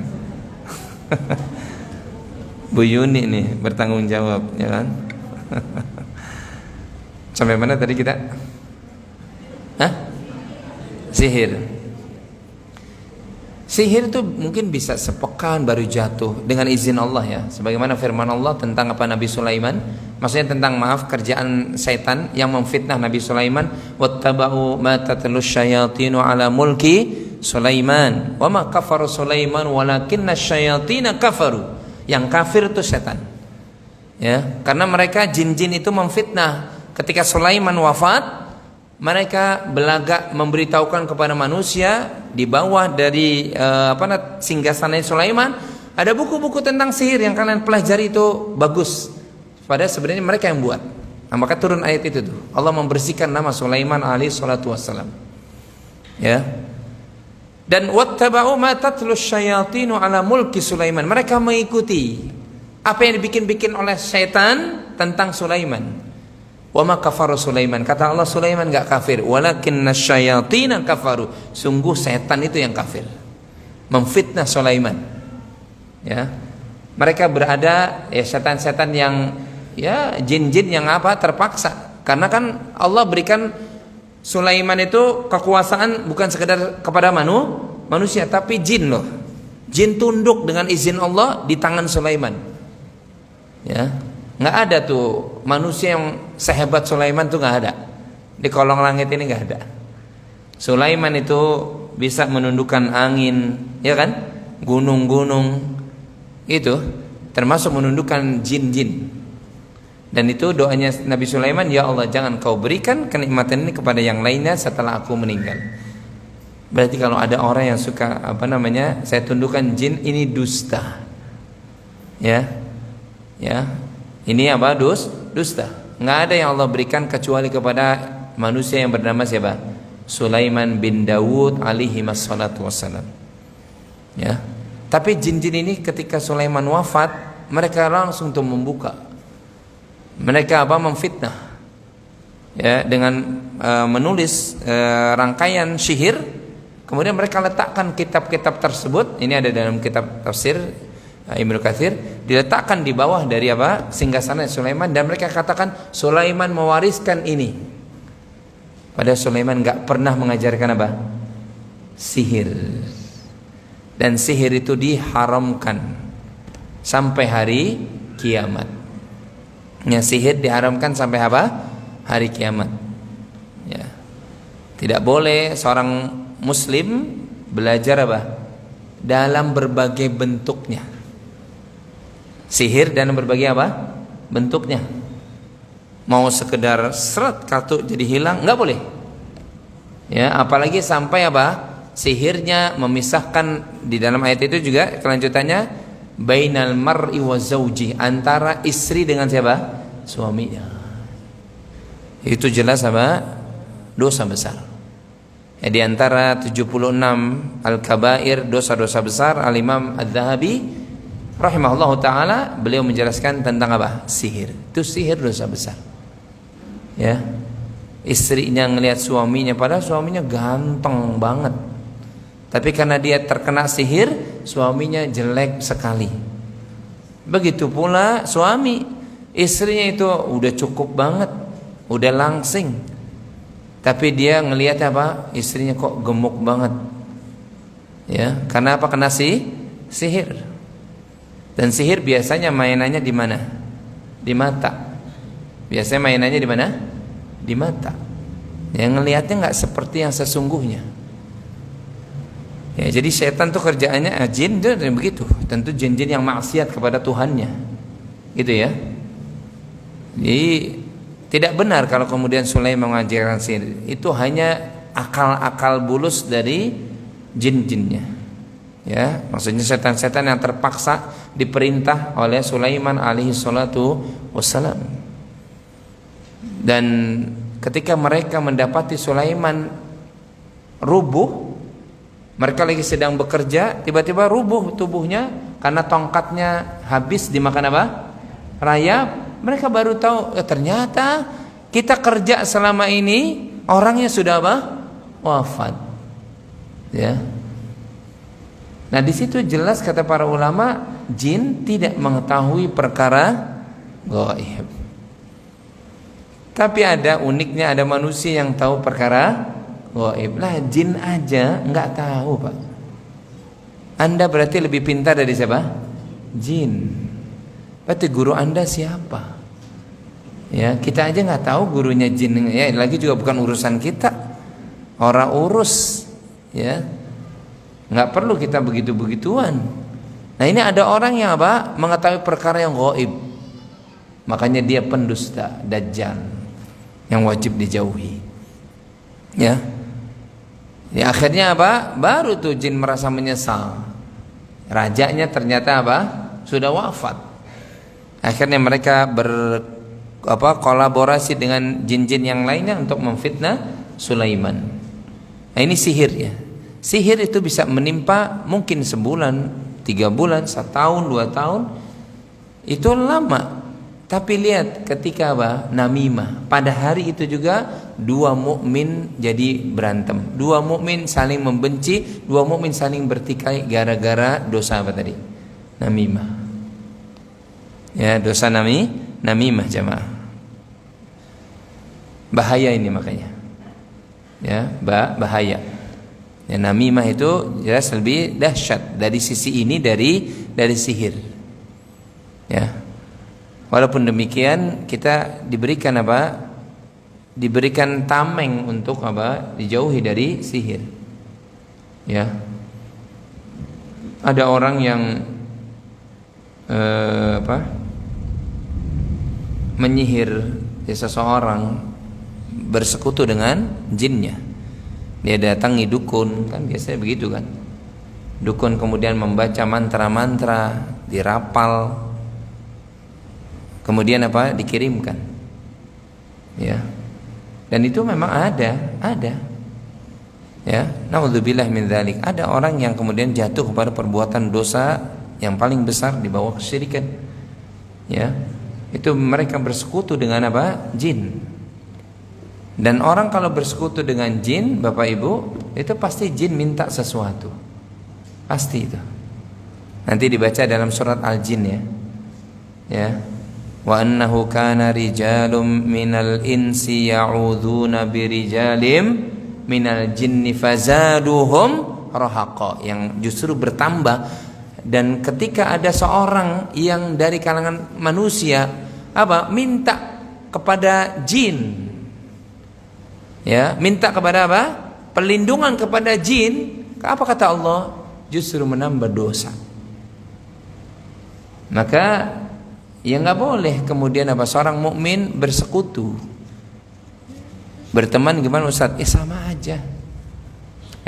Bu Yuni nih bertanggung jawab, ya kan? Sampai mana tadi kita? Hah? Sihir. Sihir itu mungkin bisa sepekan baru jatuh dengan izin Allah ya. Sebagaimana firman Allah tentang apa Nabi Sulaiman, maksudnya tentang kerjaan setan yang memfitnah Nabi Sulaiman, wattaba'u ma tatlus syayatinu ala mulki Sulaiman wa ma kafara Sulaiman walakinna syayatina kafaru. Yang kafir itu setan. Ya, karena mereka jin-jin itu memfitnah. Ketika Sulaiman wafat, mereka belagak memberitahukan kepada manusia di bawah dari singgasana Sulaiman, ada buku-buku tentang sihir yang kalian pelajari itu bagus. Padahal sebenarnya mereka yang buat. Nah, maka turun ayat itu tuh. Allah membersihkan nama Sulaiman alaihi salatu wassalam. Ya. Dan wattaba'u ma tatlus syayatinu ala mulki Sulaiman. Mereka mengikuti apa yang dibikin-bikin oleh syaitan tentang Sulaiman. Wa ma kafara Sulaiman. Kata Allah, Sulaiman enggak kafir, walakinna syayatina kafaru. Sungguh setan itu yang kafir. Memfitnah Sulaiman. Ya. Mereka berada ya setan-setan yang ya jin-jin yang apa terpaksa. Karena kan Allah berikan Sulaiman itu kekuasaan bukan sekedar kepada manusia, tapi jin loh. Jin tunduk dengan izin Allah di tangan Sulaiman. Ya, nggak ada tuh manusia yang sehebat Sulaiman tuh nggak ada. Di kolong langit ini nggak ada. Sulaiman itu bisa menundukkan angin, ya kan? Gunung-gunung itu termasuk menundukkan jin-jin. Dan itu doanya Nabi Sulaiman, ya Allah jangan kau berikan kenikmatan ini kepada yang lainnya setelah aku meninggal. Berarti kalau ada orang yang suka saya tundukkan jin, ini dusta. Ya. Ya. Ini apa? Dusta. Nggak ada yang Allah berikan kecuali kepada manusia yang bernama siapa? Sulaiman bin Dawud alaihi wassalatu wassalam. Ya. Tapi jin-jin ini ketika Sulaiman wafat, mereka langsung tuh membuka. Mereka memfitnah ya dengan menulis rangkaian sihir, kemudian mereka letakkan kitab-kitab tersebut. Ini ada dalam kitab tafsir Ibnu Katsir, diletakkan di bawah dari singgasana Sulaiman, dan mereka katakan Sulaiman mewariskan ini. Padahal Sulaiman enggak pernah mengajarkan sihir. Dan sihir itu diharamkan sampai hari kiamat. Ya, sihir diharamkan sampai hari kiamat. Ya. Tidak boleh seorang muslim belajar dalam berbagai bentuknya. Sihir dalam berbagai bentuknya. Mau sekedar seret kartu jadi hilang, nggak boleh. Ya, apalagi sampai sihirnya memisahkan. Di dalam ayat itu juga kelanjutannya, bainal mar'i wa zauji, antara istri dengan siapa? Suaminya. Itu jelas dosa besar. Ya, di antara 76 al-kabair, dosa-dosa besar, Al-Imam Adz-Dzahabi rahimahullahu taala beliau menjelaskan tentang sihir. Itu sihir dosa besar. Ya. Istrinya ngelihat suaminya, padahal suaminya ganteng banget. Tapi karena dia terkena sihir, suaminya jelek sekali. Begitu pula suami, istrinya itu udah cukup banget, udah langsing, tapi dia ngelihat apa? Istrinya kok gemuk banget. Ya, karena apa? Kena sihir. Dan sihir biasanya mainannya di mana? Di mata. Biasanya mainannya di mana? Di mata. Yang ngelihatnya nggak seperti yang sesungguhnya. Ya, jadi setan tuh kerjaannya jin tuh begitu. Tentu jin-jin yang maksiat kepada Tuhannya, gitu ya. Jadi tidak benar kalau kemudian Sulaiman mengajarkan sihir. Itu hanya akal-akal bulus dari jin-jinnya. Ya, maksudnya setan-setan yang terpaksa diperintah oleh Sulaiman alaihi salatu wassalam. Dan ketika mereka mendapati Sulaiman rubuh, mereka lagi sedang bekerja, tiba-tiba rubuh tubuhnya karena tongkatnya habis dimakan apa? Rayap. Mereka baru tahu, ternyata kita kerja selama ini orangnya sudah apa? Wafat. Ya. Nah, di situ jelas kata para ulama, jin tidak mengetahui perkara gaib. Tapi ada uniknya, ada manusia yang tahu perkara gaib. Lah, jin aja nggak tahu, Pak. Anda berarti lebih pintar dari siapa? Jin. Berarti guru Anda siapa? Ya, kita aja nggak tahu gurunya jin. Ya, lagi juga bukan urusan kita. Orang urus, ya. Nggak perlu kita begitu-begituan. Nah, ini ada orang yang apa? Mengetahui perkara yang gaib. Makanya dia pendusta, dajjal, yang wajib dijauhi. Ya. Ya, akhirnya apa? Baru tuh jin merasa menyesal. Rajanya ternyata apa? Sudah wafat. Akhirnya mereka kolaborasi dengan jin-jin yang lainnya untuk memfitnah Sulaiman. Nah, ini sihir ya. Sihir itu bisa menimpa mungkin sebulan, 3 bulan, 1 tahun, 2 tahun. Itu lama. Tapi lihat ketika apa? Namimah. Pada hari itu juga 2 mukmin jadi berantem. 2 mukmin saling membenci, 2 mukmin saling bertikai gara-gara dosa apa tadi? Namimah. Ya, dosa namimah jamaah. Bahaya ini makanya. Ya, bahaya. Ya, namimah itu jelas lebih dahsyat dari sisi ini dari sihir. Ya. Walaupun demikian kita diberikan apa? Diberikan tameng untuk apa? Dijauhi dari sihir. Ya. Ada orang yang menyihir seseorang, bersekutu dengan jinnya. Dia datangi dukun, kan biasanya begitu kan. Dukun kemudian membaca mantra-mantra, dirapal, kemudian apa? Dikirimkan. Ya. Dan itu memang ada. Ya, naudzubillah min dzalik. Ada orang yang kemudian jatuh kepada perbuatan dosa yang paling besar di bawah kesyirikan. Ya. Itu mereka bersekutu dengan apa? Jin. Dan orang kalau bersekutu dengan jin, Bapak Ibu, itu pasti jin minta sesuatu. Pasti itu. Nanti dibaca dalam surat Al-Jin ya. Ya. Wa annahu kana rijalum minal insi ya'udzuna birijalim minal jinni fazaduhum rahaqa, yang justru bertambah. Dan ketika ada seorang yang dari kalangan manusia minta kepada jin, ya, minta kepada apa? Perlindungan kepada jin. Apa kata Allah? Justru menambah dosa. Maka ya nggak boleh kemudian seorang mukmin bersekutu, berteman. Gimana Ustaz? Sama aja.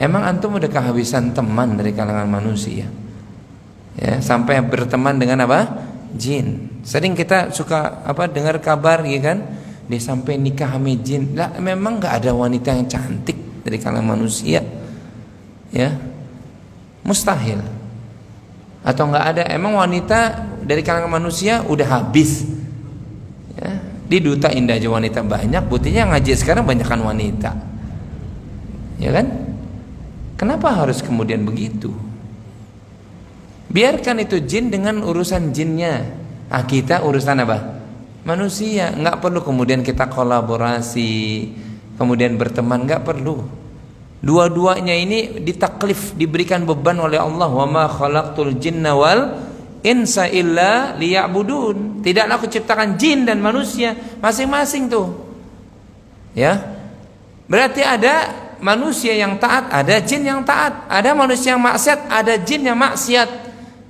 Emang antum udah kehabisan teman dari kalangan manusia? Ya, sampai berteman dengan apa? Jin. Sering kita suka dengar kabar, ya kan? Dia sampai nikah sama jin. Lah, memang nggak ada wanita yang cantik dari kalangan manusia, ya, mustahil. Atau nggak ada, emang wanita dari kalangan manusia udah habis, ya. Di Duta Indah aja wanita banyak, buktinya ngaji sekarang banyakkan wanita, ya kan? Kenapa harus kemudian begitu? Biarkan itu jin dengan urusan jinnya. Kita urusan apa? Manusia. Nggak perlu kemudian kita kolaborasi, kemudian berteman, nggak perlu. Dua-duanya ini ditaklif, diberikan beban oleh Allah. Wa ma khalaqtul jinna wal insa illa liya'budun. Tidaklah aku ciptakan jin dan manusia, masing-masing tuh. Ya. Berarti ada manusia yang taat, ada jin yang taat, ada manusia yang maksiat, ada jin yang maksiat,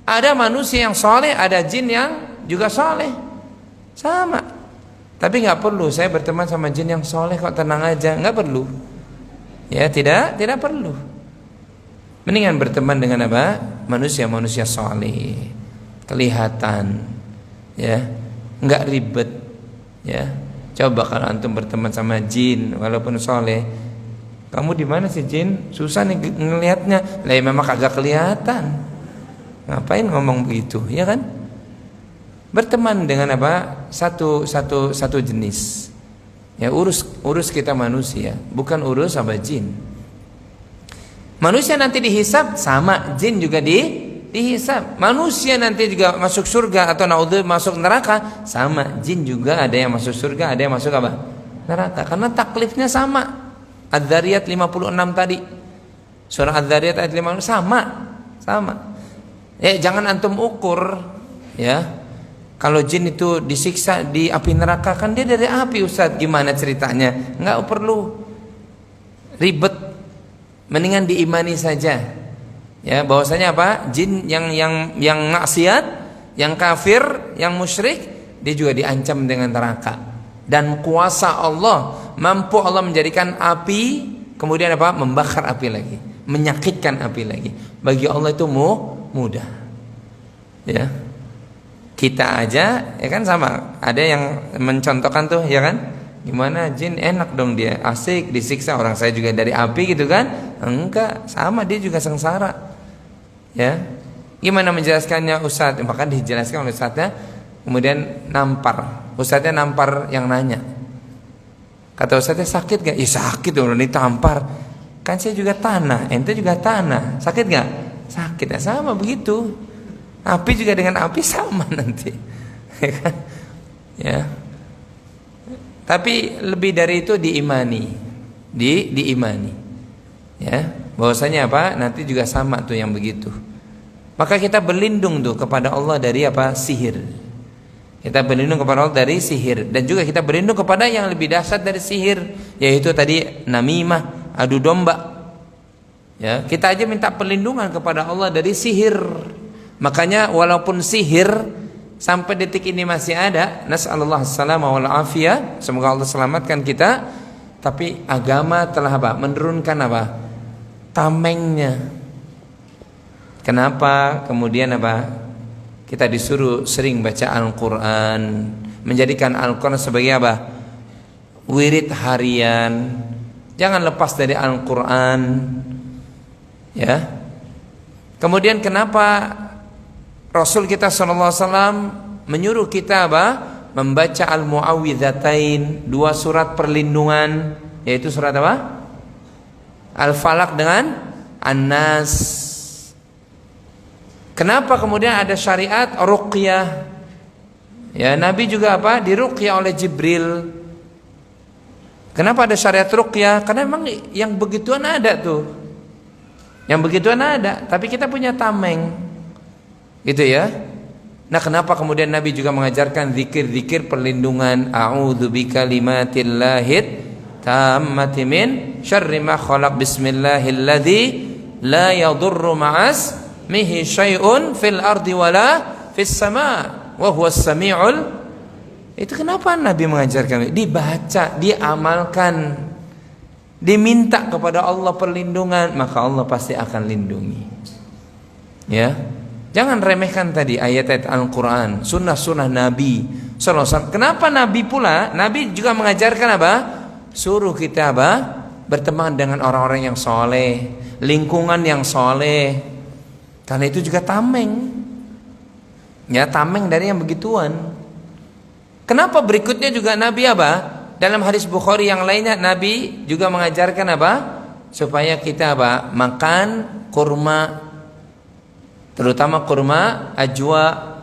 ada manusia yang soleh, ada jin yang juga soleh, sama. Tapi nggak perlu saya berteman sama jin yang soleh kok, tenang aja, nggak perlu. Ya tidak perlu. Mendingan berteman dengan apa? Manusia soleh, kelihatan, ya, nggak ribet, ya. Coba kalau antum berteman sama jin walaupun soleh, kamu di mana sih jin? Susah nih ngelihatnya. Lah memang kagak kelihatan. Ngapain ngomong begitu, ya kan? Berteman dengan apa? Satu jenis. Ya urus kita manusia, bukan urus sama jin. Manusia nanti dihisab sama, jin juga dihisab. Manusia nanti juga masuk surga atau naudzubillah masuk neraka sama, jin juga ada yang masuk surga, ada yang masuk apa? Neraka. Karena taklifnya sama. Adz-Dzariyat 56 tadi. Surah Adz-Dzariyat ayat 56 sama. Ya jangan antum ukur, ya. Kalau jin itu disiksa di api neraka, kan dia dari api, Ustaz. Gimana ceritanya? Enggak perlu ribet. Mendingan diimani saja. Ya, bahwasanya apa? Jin yang maksiat, yang kafir, yang musyrik, dia juga diancam dengan neraka. Dan kuasa Allah, mampu Allah menjadikan api kemudian apa? Membakar api lagi, menyakitkan api lagi. Bagi Allah itu mudah. Ya. Kita aja ya kan sama. Ada yang mencontohkan tuh, ya kan? Gimana jin enak dong dia, asik disiksa, orang saya juga dari api gitu kan? Enggak, sama dia juga sengsara. Ya. Gimana menjelaskannya Ustaz? Maka dijelaskan oleh Ustaznya, kemudian nampar. Ustaznya nampar yang nanya. Kata Ustaznya, sakit gak? Ya sakit dong, ditampar. Kan saya juga tanah, ente juga tanah. Sakit gak? Sakit, ya sama begitu. Api juga dengan api sama nanti. Ya. Tapi lebih dari itu diimani. Diimani. Ya, bahwasanya apa? Nanti juga sama tuh yang begitu. Maka kita berlindung tuh kepada Allah dari apa? Sihir. Kita berlindung kepada Allah dari sihir, dan juga kita berlindung kepada yang lebih dahsyat dari sihir, yaitu tadi namimah, adu domba. Ya, kita aja minta perlindungan kepada Allah dari sihir. Makanya walaupun sihir sampai detik ini masih ada, nasallallahu alaihi wal afiyah, semoga Allah selamatkan kita, tapi agama telah apa? Menurunkan apa? Tamengnya. Kenapa? Kemudian apa? Kita disuruh sering baca Al-Quran, menjadikan Al-Quran sebagai apa? Wirid harian. Jangan lepas dari Al-Quran. Ya. Kemudian kenapa Rasul kita SAW menyuruh kita apa? Membaca Al-Mu'awwidzatain, 2 surat perlindungan, yaitu surat apa? Al-Falaq dengan An-Nas. Kenapa kemudian ada syariat ruqyah? Ya, Nabi juga apa? Diruqyah oleh Jibril. Kenapa ada syariat ruqyah? Karena memang yang begituan ada tuh. Yang begituan ada, tapi kita punya tameng. Gitu ya. Nah, kenapa kemudian Nabi juga mengajarkan zikir-zikir perlindungan? A'udzu bikalimatillahi tammati min syarri ma khalaq, bismillahilladzi la yadurru ma'as mihi syai'un fil ardi wala fis sama wa huwas sami'ul. Itu kenapa Nabi mengajarkan? Dibaca, diamalkan, diminta kepada Allah perlindungan, maka Allah pasti akan lindungi. Ya, jangan remehkan tadi ayat-ayat Al-Quran, sunnah-sunnah Nabi sallallahu alaihi wasallam. Kenapa Nabi pula? Nabi juga mengajarkan apa? Suruh kita apa? Berteman dengan orang-orang yang soleh, lingkungan yang soleh. Karena itu juga tameng. Ya, tameng dari yang begituan. Kenapa berikutnya juga Nabi apa? Dalam hadis Bukhari yang lainnya Nabi juga mengajarkan apa? supaya kita apa? Makan kurma, terutama kurma ajwa.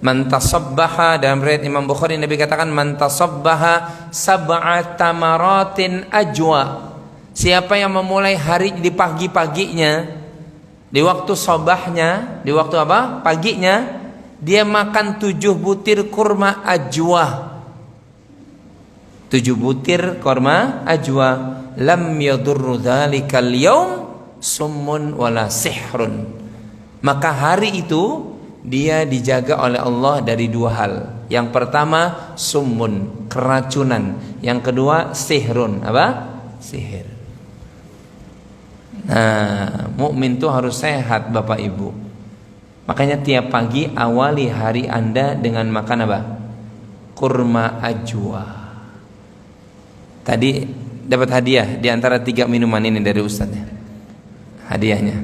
Man tasabbaha, dalam riwayat Imam Bukhari Nabi katakan man tasabbaha sab'a tamaratin ajwa. Siapa yang memulai hari di pagi-paginya, di waktu sobahnya, di waktu apa? Paginya, dia makan 7 butir kurma ajwa. 7 butir kurma ajwa. Lam yadurru dzalikal yaum summun wala sihrun. Maka hari itu dia dijaga oleh Allah dari 2 hal. Yang pertama summun, keracunan. Yang kedua sihrun, apa? Sihir. Nah, mukmin itu harus sehat Bapak Ibu. Makanya tiap pagi awali hari Anda dengan makan apa? Kurma ajwa. Tadi dapat hadiah di antara 3 minuman ini dari Ustaz ya. Hadiahnya.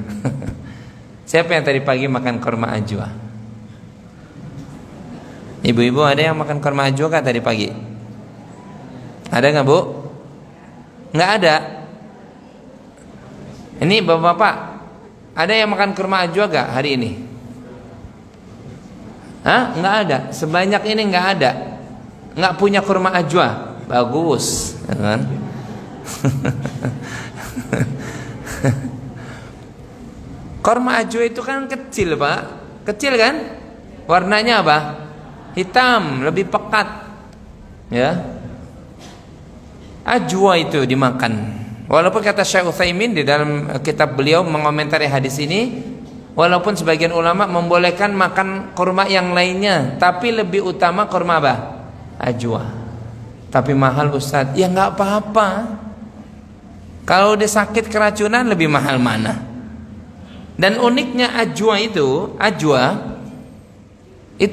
Siapa yang tadi pagi makan kurma ajwa? Ibu-ibu ada yang makan kurma ajwa kah tadi pagi? Ada nggak Bu? Nggak ada. Ini bapak-bapak, ada yang makan kurma ajwa gak hari ini? Hah? Nggak ada. Sebanyak ini nggak ada. Nggak punya kurma ajwa. Bagus, ya kan? Kurma ajwa itu kan kecil Pak, kecil kan? Warnanya apa? Hitam, lebih pekat, ya. Ajwa itu dimakan. Walaupun kata Syekh Utsaimin di dalam kitab beliau mengomentari hadis ini, walaupun sebagian ulama membolehkan makan kurma yang lainnya, tapi lebih utama kurma apa? Ajwa. Tapi mahal Ustaz. Ya nggak apa-apa. Kalau udah sakit keracunan lebih mahal mana? Dan uniknya ajwa itu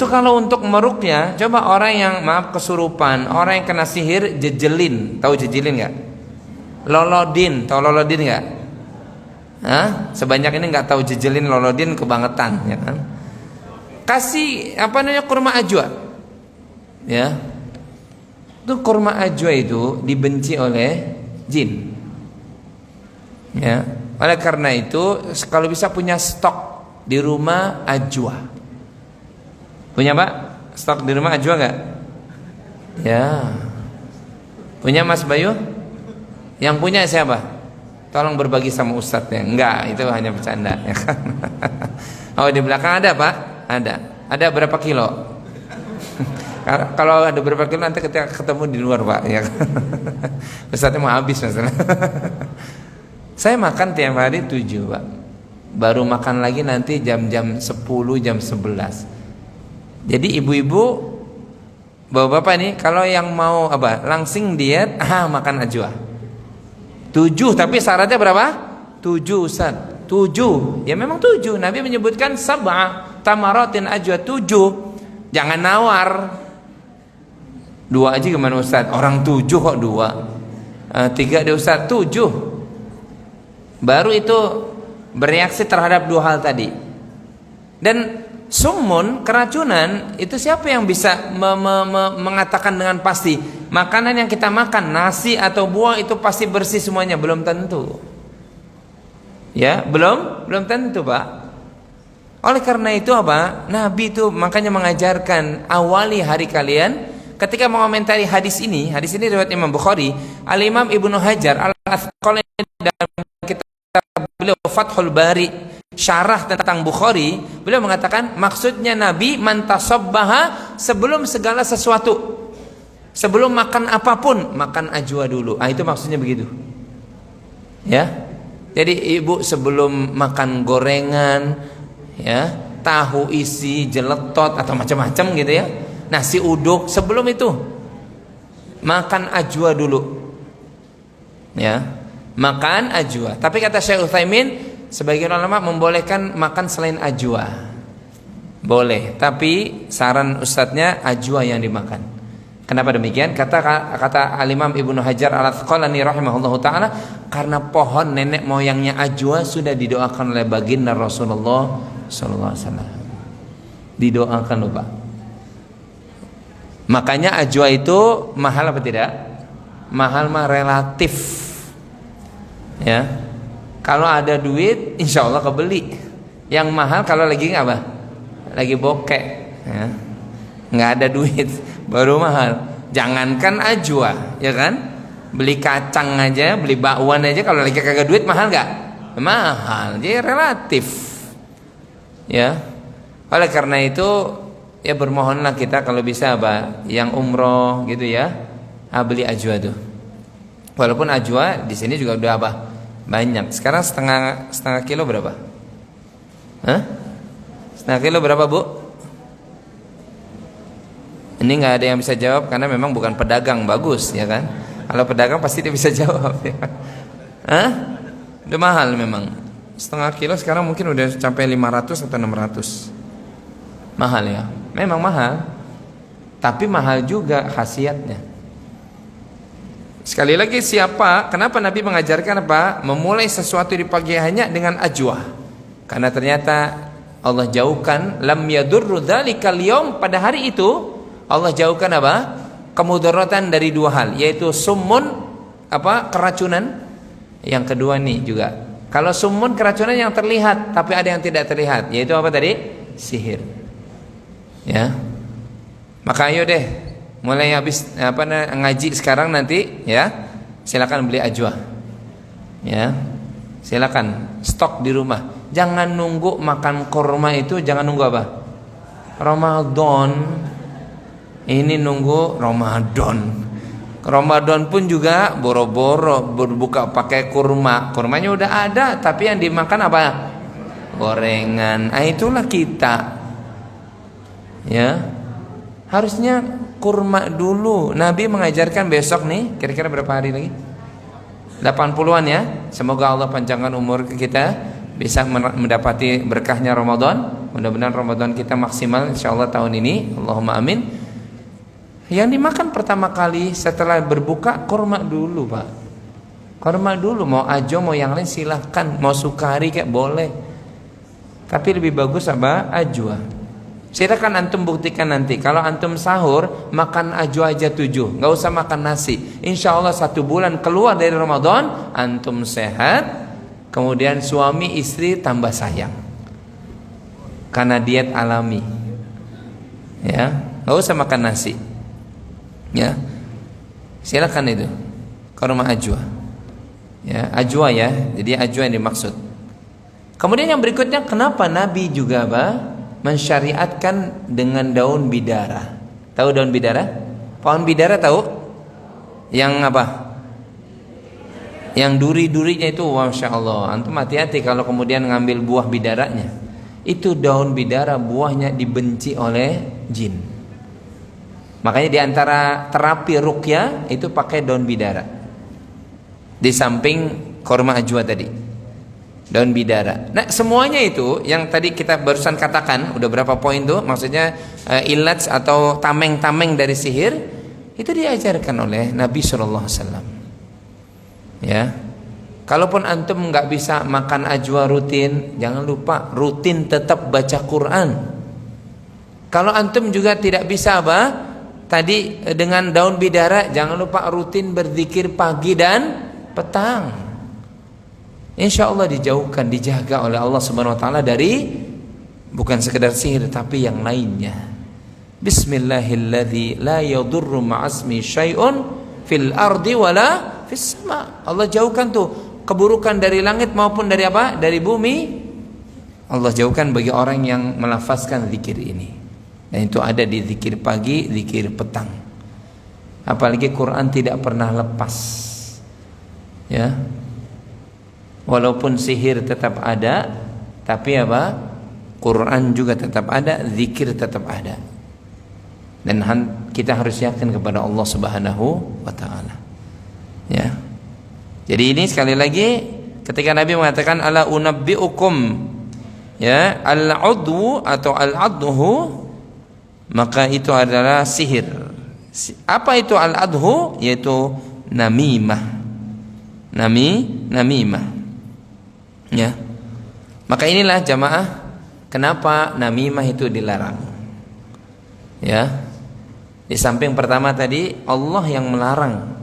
kalau untuk meruqyah, coba orang yang maaf kesurupan, orang yang kena sihir jejelin, tahu jejelin nggak? Lolodin, tahu lolodin nggak? Hah? Sebanyak ini nggak tahu jejelin lolodin, kebangetan, ya kan? Kasih apa namanya kurma ajwa, ya. Itu kurma ajwa itu dibenci oleh jin, ya. Oleh karena itu, kalau bisa punya stok di rumah ajwa. Punya Pak? Stok di rumah ajwa gak? Ya. Punya Mas Bayu? Yang punya siapa? Tolong berbagi sama Ustadz ya. Enggak, itu hanya bercanda ya kan? Oh di belakang ada Pak? Ada. Ada berapa kilo? Kalau ada berapa kilo nanti ketika ketemu di luar Pak ya kan? Ustadznya mau habis masalah. Saya makan tiap hari 7 Pak. Baru makan lagi nanti jam-jam 10, jam 11. Jadi ibu-ibu, bapak-bapak nih, kalau yang mau apa langsing diet, makan ajwa. 7, tapi syaratnya berapa? 7 Ustaz. 7. Ya memang 7. Nabi menyebutkan sab'a tamaratin ajwa 7. Jangan nawar. 2 aja gimana Ustaz? Orang 7 kok 2. 3 deh Ustaz, 7. Baru itu bereaksi terhadap 2 hal tadi. Dan sumun, keracunan, itu siapa yang bisa mengatakan dengan pasti makanan yang kita makan, nasi atau buah itu pasti bersih semuanya? Belum tentu. Ya, belum tentu Pak. Oleh karena itu apa? Nabi itu makanya mengajarkan awali hari kalian ketika mengomentari hadis ini riwayat Imam Bukhari, Al-Imam Ibnu Hajar Al-Asqalani dalam kitab beliau Fathul Bari syarah tentang Bukhari, beliau mengatakan maksudnya Nabi mantasabbaha sebelum segala sesuatu, sebelum makan apapun makan ajwa dulu. Itu maksudnya begitu. Ya. Jadi ibu sebelum makan gorengan, ya, tahu isi, jeletot atau macam-macam gitu ya, nasi uduk, sebelum itu makan ajwa dulu. Ya. Makan ajwa. Tapi kata Syekh Utsaimin, sebagian ulama membolehkan makan selain ajwa. Boleh, tapi saran ustadznya ajwa yang dimakan. Kenapa demikian? Kata Al-Imam Ibnu Hajar Al-Asqalani rahimahullahu taala, karena pohon nenek moyangnya ajwa sudah didoakan oleh baginda Rasulullah sallallahu alaihi wasallam. Didoakan lupa. Makanya ajwa itu mahal apa tidak? Mahal mah relatif. Ya. Kalau ada duit, insya Allah kebeli. Yang mahal kalau lagi apa? Lagi bokek, ya. Nggak ada duit, baru mahal. Jangankan ajwa, ya kan? Beli kacang aja, beli bakwan aja, kalau lagi kagak duit mahal nggak? Mahal, jadi relatif. Ya. Oleh karena itu, ya bermohonlah kita kalau bisa apa? Yang umroh gitu ya, beli ajwa tuh. Walaupun ajwa di sini juga udah apa? Banyak. Sekarang setengah kilo berapa? Hah? Setengah kilo berapa, Bu? Ini nggak ada yang bisa jawab karena memang bukan pedagang, bagus ya kan? Kalau pedagang pasti dia bisa jawab. Ya. Hah? Udah mahal memang. Setengah kilo sekarang mungkin udah sampai 500 atau 600. Mahal ya. Memang mahal. Tapi mahal juga khasiatnya. Sekali lagi siapa? Kenapa Nabi mengajarkan apa? Memulai sesuatu di pagi hanya dengan ajwa. Karena ternyata Allah jauhkan lam yadurru dzalikal yaum, pada hari itu Allah jauhkan apa? Kemudaratan dari dua hal, yaitu summun apa? Keracunan. Yang kedua nih juga. Kalau summun keracunan yang terlihat, tapi ada yang tidak terlihat, yaitu apa tadi? Sihir. Ya. Maka ayo deh, mulai habis ngaji sekarang nanti ya, silakan beli ajwa. Ya. Silakan stok di rumah. Jangan nunggu makan kurma itu, jangan nunggu apa? Ramadan. Ini nunggu Ramadan. Ramadan pun juga boro-boro berbuka pakai kurma. Kurmanya udah ada, tapi yang dimakan apa? Gorengan. Itulah kita. Ya. Harusnya kurma dulu. Nabi mengajarkan besok nih, kira-kira berapa hari lagi? 80-an ya. Semoga Allah panjangkan umur kita, bisa mendapati berkahnya Ramadan. Mudah-mudahan Ramadan kita maksimal insyaallah tahun ini. Allahumma amin. Yang dimakan pertama kali setelah berbuka kurma dulu, Pak. Kurma dulu, mau ajo mau yang lain silahkan, mau sukari kayak boleh. Tapi lebih bagus apa? Ajwa. Silakan antum buktikan nanti. Kalau antum sahur makan ajwa aja 7, nggak usah makan nasi. Insya Allah 1 bulan keluar dari Ramadan, antum sehat. Kemudian suami istri tambah sayang. Karena diet alami. Ya, nggak usah makan nasi. Ya, silakan itu. Kurma ajwa. Ya, ajwa ya. Jadi ajwa yang dimaksud. Kemudian yang berikutnya, kenapa Nabi juga apa? Mensyariatkan dengan daun bidara. Tahu daun bidara? Pohon bidara tahu? Yang apa? Yang duri-durinya itu, masya Allah. Antum hati-hati kalau kemudian ngambil buah bidaranya. Itu daun bidara, buahnya dibenci oleh jin. Makanya diantara terapi ruqyah itu pakai daun bidara. Di samping kurma ajwa tadi, daun bidara. Nah semuanya itu yang tadi kita barusan katakan, udah berapa poin tuh? Maksudnya ilaj atau tameng-tameng dari sihir itu diajarkan oleh Nabi SAW. Ya, kalaupun antum nggak bisa makan ajwa rutin, jangan lupa rutin tetap baca Quran. Kalau antum juga tidak bisa apa? Tadi dengan daun bidara, jangan lupa rutin berzikir pagi dan petang. Insya Allah dijauhkan, dijaga oleh Allah Subhanahu Wa Taala dari bukan sekedar sihir tapi yang lainnya. Bismillahilladzi la yadurru ma'asmi syai'un fil ardi wala fis sama. Allah jauhkan tuh keburukan dari langit maupun dari apa? Dari bumi. Allah jauhkan bagi orang yang melafazkan zikir ini. Dan itu ada di zikir pagi, zikir petang. Apalagi Quran tidak pernah lepas. Ya. Walaupun sihir tetap ada, tapi apa? Quran juga tetap ada, zikir tetap ada. Dan kita harus yakin kepada Allah Subhanahu wa taala. Ya. Jadi ini sekali lagi ketika Nabi mengatakan ala unabbiukum ya al-udhu atau al-adhu, maka itu adalah sihir. Apa itu al-adhu? Yaitu namimah. Namimah. Ya. Maka inilah jamaah kenapa namimah itu dilarang. Ya. Di samping pertama tadi Allah yang melarang.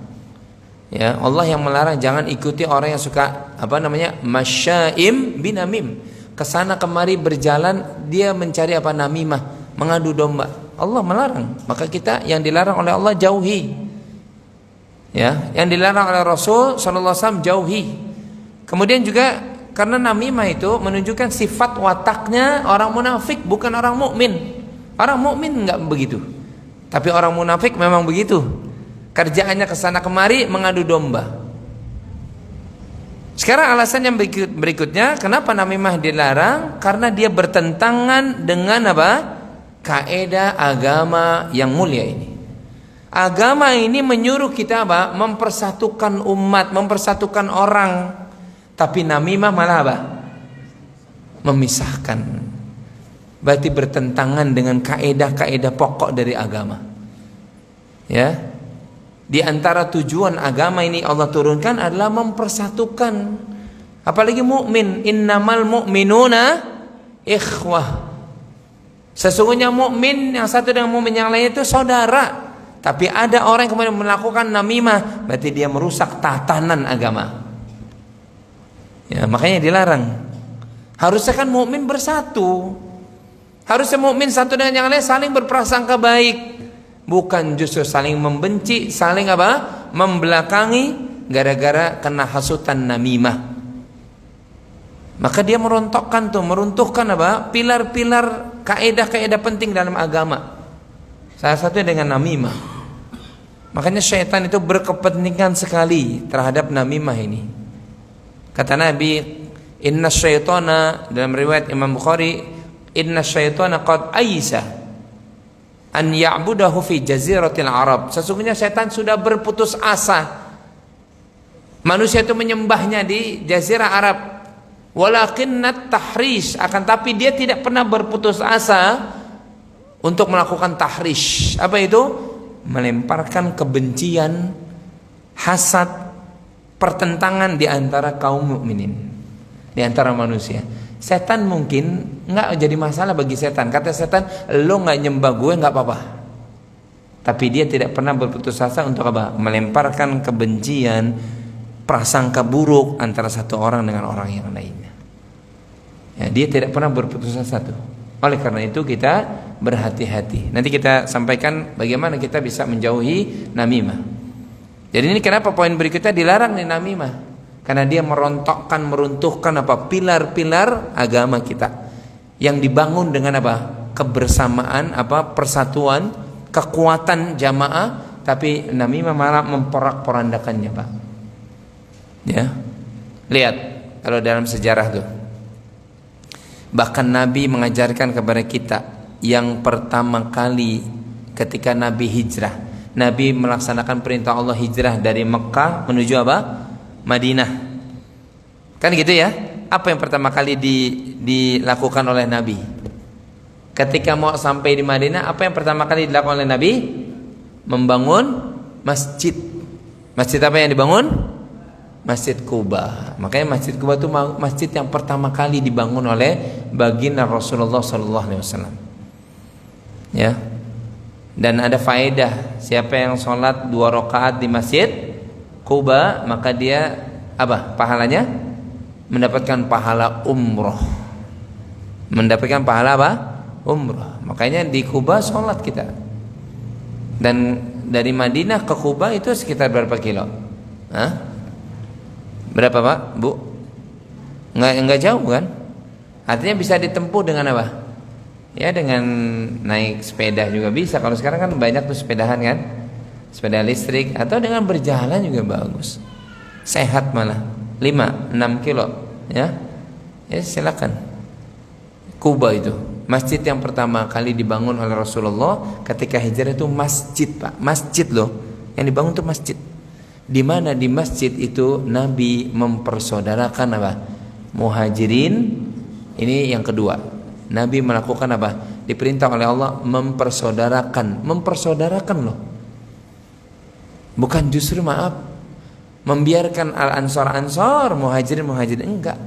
Ya, Allah yang melarang jangan ikuti orang yang suka masyaim binamim. Kesana kemari berjalan dia mencari namimah, mengadu domba. Allah melarang. Maka kita yang dilarang oleh Allah jauhi. Ya, yang dilarang oleh Rasul sallallahu alaihi wasallam jauhi. Kemudian juga karena namimah itu menunjukkan sifat wataknya orang munafik, bukan orang mukmin. Orang mukmin enggak begitu. Tapi orang munafik memang begitu. Kerjaannya kesana kemari mengadu domba. Sekarang alasan yang berikutnya kenapa namimah dilarang? Karena dia bertentangan dengan kaidah agama yang mulia ini. Agama ini menyuruh kita mempersatukan umat, mempersatukan orang. Tapi namimah malah memisahkan. Berarti bertentangan dengan kaidah-kaidah pokok dari agama. Ya. Di antara tujuan agama ini Allah turunkan adalah mempersatukan. Apalagi mukmin, innamal mu'minuna ikhwah. Sesungguhnya mukmin yang satu dengan mukmin yang lain itu saudara. Tapi ada orang yang kemudian melakukan namimah, berarti dia merusak tatanan agama. Ya, makanya dilarang. Harusnya kan mukmin bersatu. Harusnya mukmin satu dengan yang lain saling berprasangka baik. Bukan justru saling membenci, saling membelakangi gara-gara kena hasutan namimah. Maka dia meruntuhkan pilar-pilar kaidah-kaidah penting dalam agama. Salah satunya dengan namimah. Makanya syaitan itu berkepentingan sekali terhadap namimah ini. Kata Nabi, inna syaitana, dalam riwayat Imam Bukhari, inna syaitana qad aisa an ya'budahu fi jaziratil Arab. Sesungguhnya setan sudah berputus asa manusia itu menyembahnya di jazirah Arab. Walakinnat tahrish, akan tapi dia tidak pernah berputus asa untuk melakukan tahrish. Apa itu? Melemparkan kebencian, hasad, pertentangan di antara kaum mukminin, di antara manusia. Setan mungkin nggak jadi masalah bagi setan. Kata setan, lo nggak nyembah gue nggak apa-apa. Tapi dia tidak pernah berputus asa untuk melemparkan kebencian, prasangka buruk antara satu orang dengan orang yang lainnya. Ya, dia tidak pernah berputus asa tuh. Oleh karena itu kita berhati-hati. Nanti kita sampaikan bagaimana kita bisa menjauhi namimah. Jadi ini kenapa poin berikutnya dilarang nih namimah. Karena dia meruntuhkan pilar-pilar agama kita yang dibangun dengan kebersamaan, persatuan, kekuatan jamaah, tapi namimah malah memporak-porandakannya, Pak. Ya. Lihat kalau dalam sejarah tuh. Bahkan Nabi mengajarkan kepada kita yang pertama kali ketika Nabi hijrah, Nabi melaksanakan perintah Allah hijrah dari Mekah menuju Madinah. Kan gitu ya? Apa yang pertama kali dilakukan oleh Nabi? Ketika mau sampai di Madinah, apa yang pertama kali dilakukan oleh Nabi? Membangun masjid. Masjid apa yang dibangun? Masjid Quba. Makanya Masjid Quba itu masjid yang pertama kali dibangun oleh baginda Rasulullah SAW. Ya. Dan ada faedah, siapa yang sholat 2 rakaat di Masjid Quba, maka dia pahalanya mendapatkan pahala umroh. Mendapatkan pahala umroh. Makanya di Quba sholat kita. Dan dari Madinah ke Quba itu sekitar berapa kilo? Berapa, Pak? Bu? Enggak jauh kan? Artinya bisa ditempuh dengan Ya dengan naik sepeda juga bisa. Kalau sekarang kan banyak tuh sepedahan kan? Sepeda listrik, atau dengan berjalan juga bagus. Sehat malah. 5-6 kilo, ya. Ya silakan. Quba itu masjid yang pertama kali dibangun oleh Rasulullah ketika hijrah itu masjid, Pak. Masjid loh. Yang dibangun itu masjid. Di mana di masjid itu Nabi mempersaudarakan Muhajirin. Ini yang kedua. Nabi melakukan diperintah oleh Allah mempersaudarakan loh. Bukan justru membiarkan al-ansor muhajirin enggak.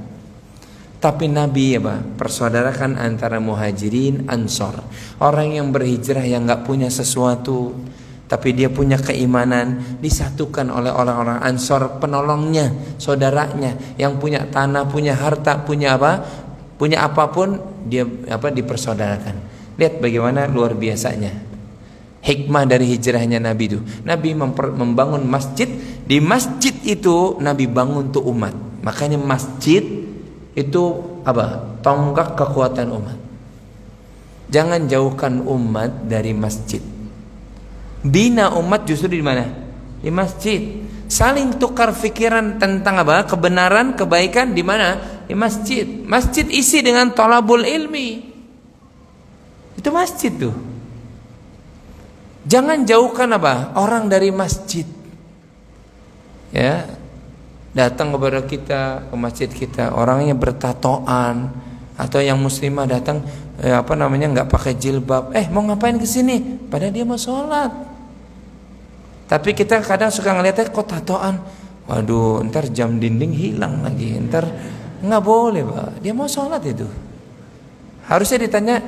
Tapi Nabi persaudarakan antara muhajirin ansor. Orang yang berhijrah yang enggak punya sesuatu, tapi dia punya keimanan, disatukan oleh orang-orang Ansor, penolongnya, saudaranya, yang punya tanah, punya harta, punya apapun, dia dipersaudarakan. Lihat bagaimana luar biasanya hikmah dari hijrahnya Nabi itu. Nabi membangun masjid, di masjid itu Nabi bangun untuk umat. Makanya masjid itu tonggak kekuatan umat. Jangan jauhkan umat dari masjid. Bina umat justru di mana? Di masjid. Saling tukar pikiran tentang kebenaran, kebaikan di mana? Di masjid. Masjid isi dengan thalabul ilmi. Itu masjid tuh. Jangan jauhkan orang dari masjid. Ya. Datang kepada kita, ke masjid kita, orangnya bertatoan atau yang muslimah datang nggak pakai jilbab. Mau ngapain ke sini? Padahal dia mau sholat. Tapi kita kadang suka ngeliatnya kok tatoan. Waduh, ntar jam dinding hilang lagi. Ntar nggak boleh, Pak. Dia mau sholat itu. Harusnya ditanya,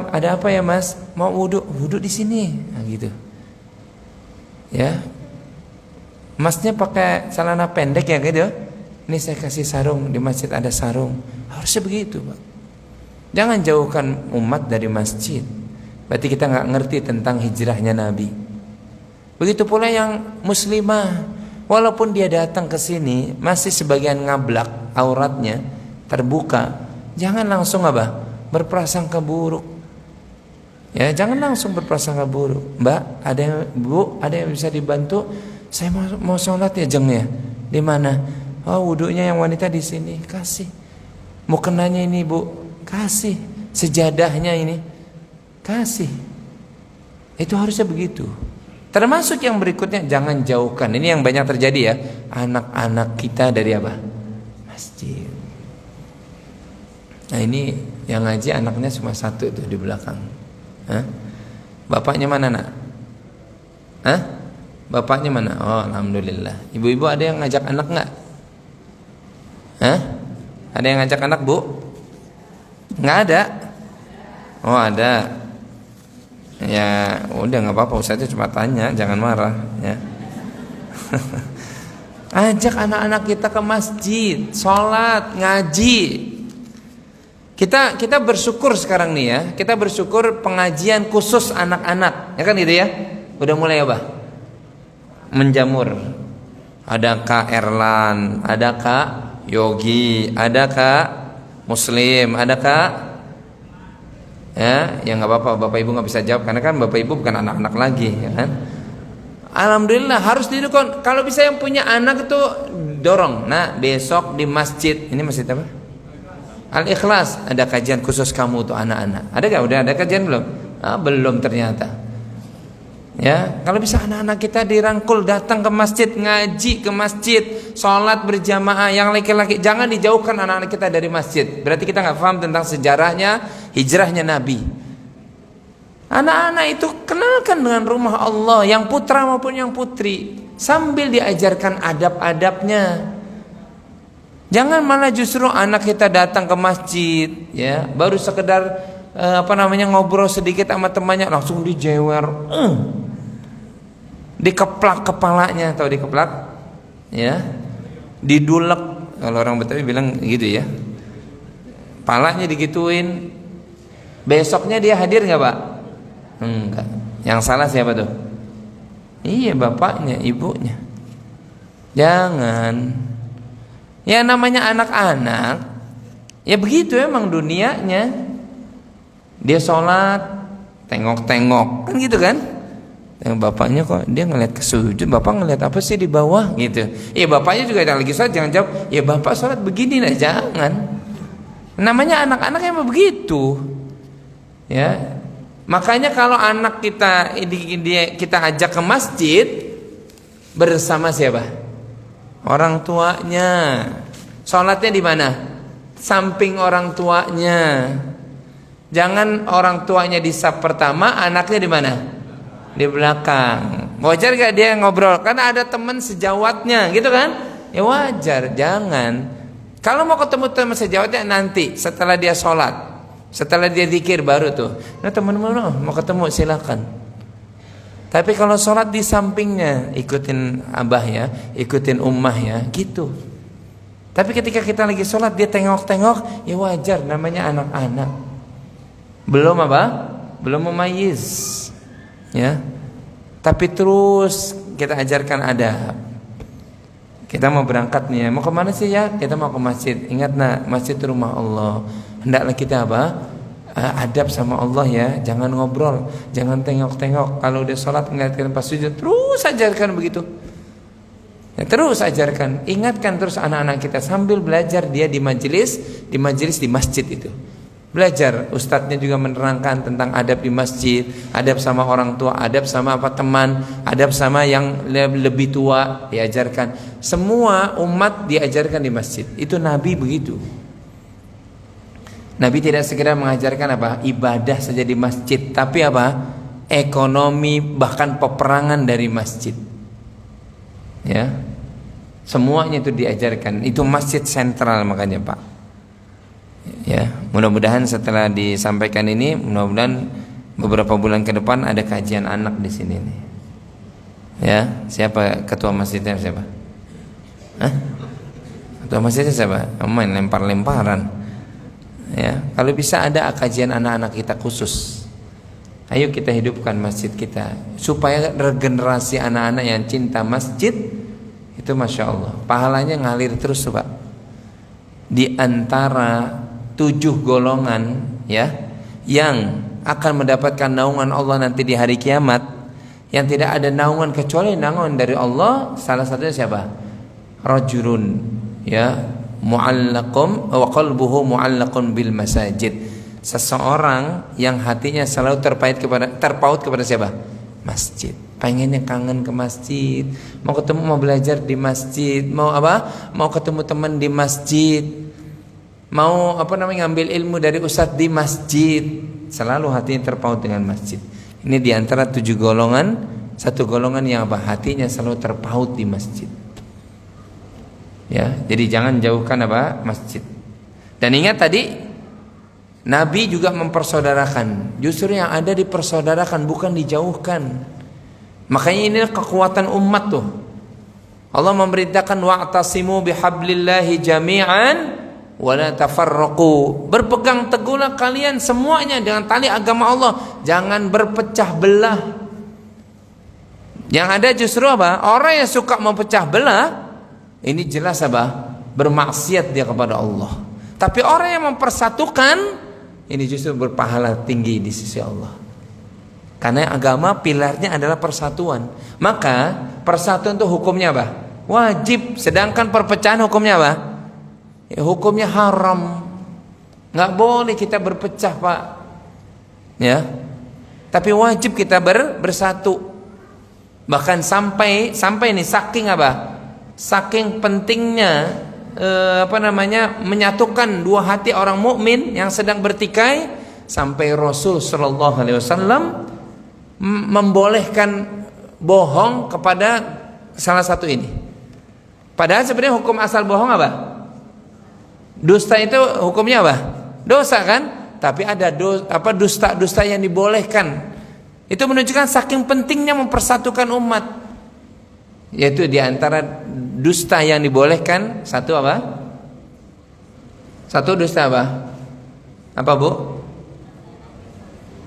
ada apa ya Mas? Mau wudhu di sini, gitu. Ya, Masnya pakai celana pendek ya gitu. Ini saya kasih sarung, di masjid ada sarung. Harusnya begitu, Pak. Jangan jauhkan umat dari masjid. Berarti kita nggak ngerti tentang hijrahnya Nabi. Begitu pula yang muslimah, walaupun dia datang ke sini masih sebagian ngablak, auratnya terbuka, jangan langsung berprasangka buruk. Ya, jangan langsung berprasangka buruk. Mbak, ada yang bisa dibantu? Saya mau sholat ya, Jeng ya. Di mana? Oh, wudhunya yang wanita di sini. Kasih. Mau kenanya ini, Bu. Kasih. Sejadahnya ini. Kasih. Itu harusnya begitu. Termasuk yang berikutnya, jangan jauhkan. Ini yang banyak terjadi ya, anak-anak kita dari masjid. Nah ini yang ngaji anaknya cuma satu tuh di belakang. Bapaknya mana nak? Bapaknya mana? Oh alhamdulillah. Ibu-ibu ada yang ngajak anak nggak? Ada yang ngajak anak, Bu? Nggak ada? Oh ada. Ya udah nggak apa-apa, Ustaz cuma tanya, jangan marah ya. Ajak anak-anak kita ke masjid, sholat, ngaji. Kita bersyukur sekarang nih ya, kita bersyukur pengajian khusus anak-anak, ya kan gitu ya. Udah mulai menjamur. Ada Kak Erlan, ada Kak Yogi, ada Kak Muslim, ada Kak ya nggak apa-apa, Bapak Ibu nggak bisa jawab karena kan Bapak Ibu bukan anak-anak lagi, ya kan. Alhamdulillah harus didukung. Kalau bisa yang punya anak itu dorong. Nah besok di masjid, ini masjid apa? Al-Ikhlas ada kajian khusus kamu untuk anak-anak. Ada gak? Udah ada kajian belum? Belum ternyata. Ya kalau bisa anak-anak kita dirangkul datang ke masjid, ngaji ke masjid, sholat berjamaah. Yang laki-laki jangan dijauhkan anak-anak kita dari masjid. Berarti kita nggak paham tentang sejarahnya hijrahnya Nabi. Anak-anak itu kenalkan dengan rumah Allah, yang putra maupun yang putri, sambil diajarkan adab-adabnya. Jangan malah justru anak kita datang ke masjid, ya baru sekedar ngobrol sedikit sama temannya langsung dijewer, dikeplak kepalanya, atau dikeplak, ya, didulek kalau orang Betawi bilang gitu ya, palanya digituin. Besoknya dia hadir nggak Pak? Enggak. Yang salah siapa tuh? Iya bapaknya, ibunya. Jangan. Ya namanya anak-anak, ya begitu emang dunianya. Dia sholat, tengok-tengok, kan gitu kan? Yang bapaknya kok dia ngeliat ke sujud, bapak ngeliat apa sih di bawah gitu. Ya bapaknya juga yang lagi sholat jangan jawab, ya bapak sholat begini lah, jangan. Namanya anak-anak emang begitu. Ya, makanya kalau anak kita ajak ke masjid bersama siapa? Orang tuanya. Sholatnya di mana? Samping orang tuanya. Jangan orang tuanya di saf pertama, anaknya di mana? Di belakang. Wajar gak dia ngobrol? Karena ada teman sejawatnya, gitu kan? Ya wajar, jangan. Kalau mau ketemu teman sejawatnya nanti setelah dia sholat. Setelah dia zikir baru tuh. Nah teman-teman mau ketemu silakan. Tapi kalau sholat di sampingnya, ikutin abah ya, ikutin ummah ya, gitu. Tapi ketika kita lagi sholat dia tengok-tengok, ya wajar, namanya anak-anak. Belum apa? Belum memayyiz, ya. Tapi terus kita ajarkan adab. Kita mau berangkat nih, mau kemana sih ya? Kita mau ke masjid. Ingat nak, masjid itu rumah Allah. Hendaklah kita apa? Adab sama Allah ya, jangan ngobrol, jangan tengok-tengok. Kalau udah sholat ngeliatkan pas sujud, terus ajarkan begitu ya, terus ajarkan, ingatkan terus anak-anak kita sambil belajar dia di majelis di masjid itu. Belajar, ustadznya juga menerangkan tentang adab di masjid, adab sama orang tua, adab sama apa teman, adab sama yang lebih tua diajarkan. Semua umat diajarkan di masjid. Itu Nabi begitu. Nabi tidak sekedar mengajarkan apa? Ibadah saja di masjid, tapi apa? Ekonomi bahkan peperangan dari masjid. Ya. Semuanya itu diajarkan. Itu masjid sentral makanya, Pak. Ya, mudah-mudahan setelah disampaikan ini, mudah-mudahan beberapa bulan ke depan ada kajian anak di sini nih. Ya, siapa ketua masjidnya siapa? Hah? Ketua masjidnya siapa? Main lempar-lemparan. Ya, kalau bisa ada kajian anak-anak kita khusus. Ayo kita hidupkan masjid kita supaya regenerasi anak-anak yang cinta masjid itu masya Allah pahalanya ngalir terus Pak. Di antara 7 golongan ya yang akan mendapatkan naungan Allah nanti di hari kiamat, yang tidak ada naungan kecuali naungan dari Allah, salah satunya siapa? Rajulun ya mu'allaqum wa qalbuhu mu'allaqun bil masajid. Seseorang yang hatinya selalu terpaut kepada siapa? Masjid. Pengennya kangen ke masjid, mau ketemu, mau belajar di masjid, mau apa? Mau ketemu teman di masjid, mau ngambil ilmu dari ustadz di masjid. Selalu hatinya terpaut dengan masjid. Ini diantara 7 golongan, satu golongan yang apa? Hatinya selalu terpaut di masjid. Ya, jadi jangan jauhkan apa? Masjid. Dan ingat tadi Nabi juga mempersaudarakan. Justru yang ada dipersaudarakan, bukan dijauhkan. Makanya ini kekuatan umat tuh. Allah memerintahkan wa'tasimu bihablillahi jami'an wa la tafarraqu. Berpegang teguhlah kalian semuanya dengan tali agama Allah, jangan berpecah belah. Yang ada justru apa? Orang yang suka memecah belah, ini jelas apa? Bermaksiat dia kepada Allah. Tapi orang yang mempersatukan, ini justru berpahala tinggi di sisi Allah. Karena agama pilarnya adalah persatuan. Maka persatuan itu hukumnya apa? Wajib. Sedangkan perpecahan hukumnya apa? Ya, hukumnya haram. Nggak boleh kita berpecah, Pak. Ya. Tapi wajib kita bersatu. Bahkan sampai ini saking apa? Saking pentingnya menyatukan dua hati orang mukmin yang sedang bertikai, sampai Rasul sallallahu alaihi wasallam membolehkan bohong kepada salah satu ini. Padahal sebenarnya hukum asal bohong apa? Dusta itu hukumnya apa? Dosa kan? Tapi ada dusta yang dibolehkan. Itu menunjukkan saking pentingnya mempersatukan umat. Yaitu diantara dusta yang dibolehkan, satu apa? Satu dusta apa? Apa Bu?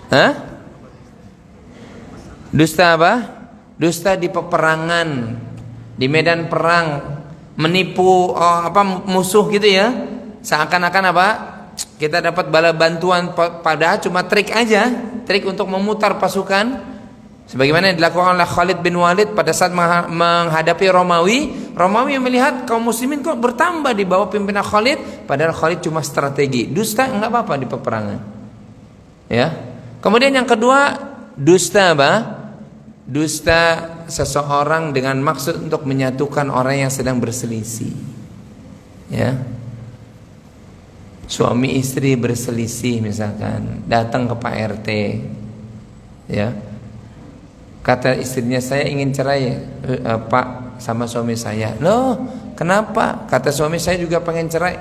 Hah? Dusta apa? Dusta di peperangan, di medan perang, menipu musuh gitu ya. Seakan-akan apa? Kita dapat bala bantuan, padahal cuma trik aja, trik untuk memutar pasukan. Sebagaimana yang dilakukan oleh Khalid bin Walid pada saat menghadapi Romawi. Romawi melihat kaum muslimin kok bertambah di bawah pimpinan Khalid, padahal Khalid cuma strategi. Dusta enggak apa-apa di peperangan. Ya. Kemudian yang kedua, dusta apa? Dusta seseorang dengan maksud untuk menyatukan orang yang sedang berselisih. Ya. Suami istri berselisih misalkan, datang ke Pak RT. Ya. Kata istrinya, saya ingin cerai Pak sama suami saya. Loh, kenapa? Kata suami saya juga pengen cerai.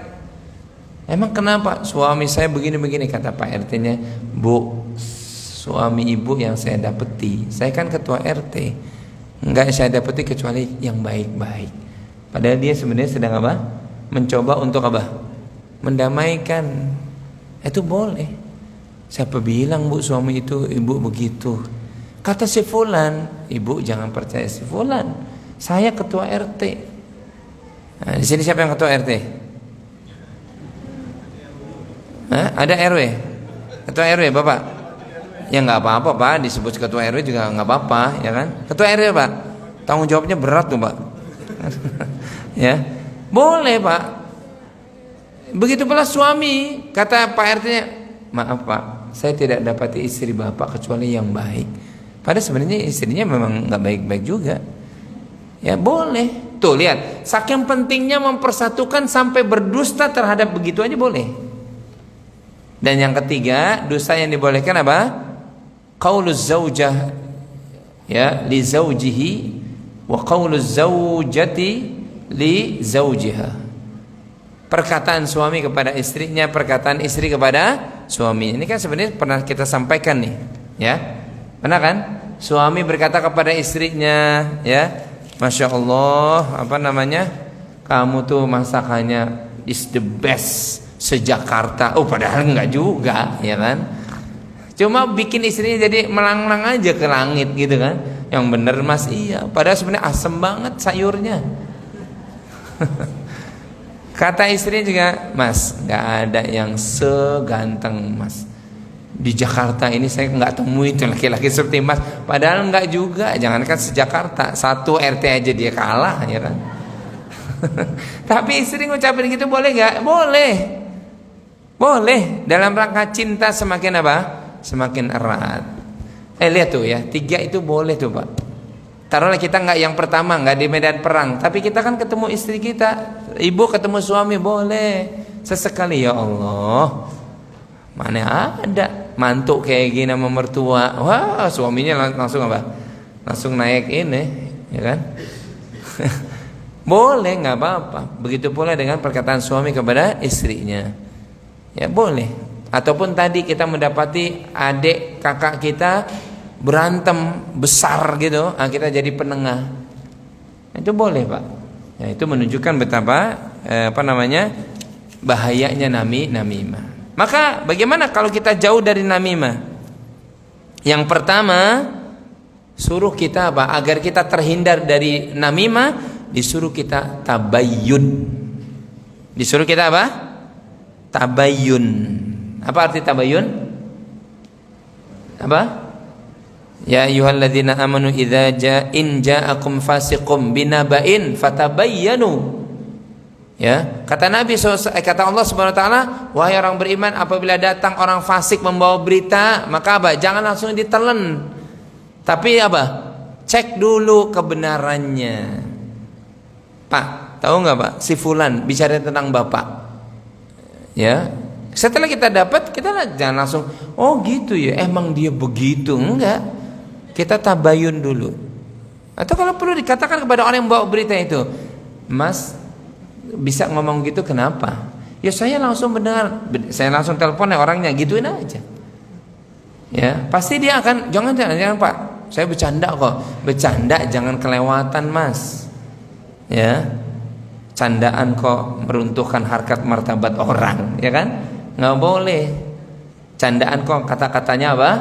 Emang kenapa? Suami saya begini-begini. Kata Pak RT-nya, Bu, suami ibu yang saya dapeti, saya kan ketua RT, enggak saya dapeti kecuali yang baik-baik. Padahal dia sebenarnya sedang apa? Mencoba untuk apa? Mendamaikan. Itu boleh. Siapa bilang bu suami itu ibu begitu? Kata si fulan, ibu jangan percaya si fulan. Saya ketua RT. Nah, di sini siapa yang ketua RT? Hah? Ada RW? Ketua RW Bapak? Ya nggak apa-apa Pak, disebut ketua RW juga nggak apa-apa, ya kan? Ketua RW Pak, tanggung jawabnya berat tuh Pak. Ya, boleh Pak. Begitu pula suami, kata Pak RT-nya, maaf Pak, saya tidak dapati istri Bapak kecuali yang baik. Padahal sebenarnya istrinya memang nggak baik-baik juga. Ya boleh. Tuh lihat, saking pentingnya mempersatukan sampai berdusta terhadap begitu aja boleh. Dan yang ketiga, dosa yang dibolehkan apa? Qauluz zaujah ya li zaujihi wa qauluz zaujati li zaujiha. Perkataan suami kepada istrinya, perkataan istri kepada suami. Ini kan sebenarnya pernah kita sampaikan nih, ya. Pernah kan? Suami berkata kepada istrinya, ya, Masya Allah, apa namanya? Kamu tuh masakannya is the best se-Jakarta. Oh padahal enggak juga, ya kan? Cuma bikin istrinya jadi melanglang aja ke langit gitu kan. Yang bener Mas, iya. Padahal sebenarnya asem banget sayurnya. Kata istrinya juga, Mas, enggak ada yang seganteng Mas. Di Jakarta ini saya enggak temui itu laki-laki seperti Mas. Padahal enggak juga. Jangankan se-Jakarta, satu RT aja dia kalah, ya kan? Tapi istri ngucapin gitu boleh enggak? Boleh. Boleh, dalam rangka cinta semakin apa? Semakin erat. Lihat tuh ya, 3 itu boleh tuh Pak. Taruhlah kita nggak yang pertama, nggak di medan perang, tapi kita kan ketemu istri kita, ibu ketemu suami boleh. Sesekali ya Allah, mana ada mantuk kayak gini sama mertua, wah suaminya langsung apa? Langsung naik ini, ya kan? Boleh, nggak apa-apa. Begitu pula dengan perkataan suami kepada istrinya. Ya boleh. Ataupun tadi kita mendapati adik kakak kita berantem besar gitu, kita jadi penengah. Itu boleh Pak. Ya, itu menunjukkan betapa bahayanya namimah. Maka bagaimana kalau kita jauh dari namimah? Yang pertama, suruh kita apa? Agar kita terhindar dari namimah, disuruh kita tabayyun. Disuruh kita apa? Tabayyun. Apa arti tabayyun? Apa? Ya ayyuhalladzina amanu idza ja'akum fasiqum binaba'in fatabayyanu. Ya, kata Nabi kata Allah Subhanahu wa taala, wahai orang beriman, apabila datang orang fasik membawa berita, maka apa? Jangan langsung ditelan. Tapi apa? Cek dulu kebenarannya. Pak, tahu enggak Pak? Si fulan bicara tentang Bapak. Ya, setelah kita dapat, kita jangan langsung, oh gitu ya, emang dia begitu. Enggak, kita tabayun dulu. Atau kalau perlu dikatakan kepada orang yang bawa berita itu, Mas bisa ngomong gitu kenapa? Ya saya langsung mendengar, saya langsung telepon orangnya, gituin aja. Ya, pasti dia akan, jangan Pak, saya bercanda kok. Bercanda jangan kelewatan Mas. Ya, candaan kok meruntuhkan harkat martabat orang, ya kan? Nggak boleh. Candaan kok kata-katanya apa?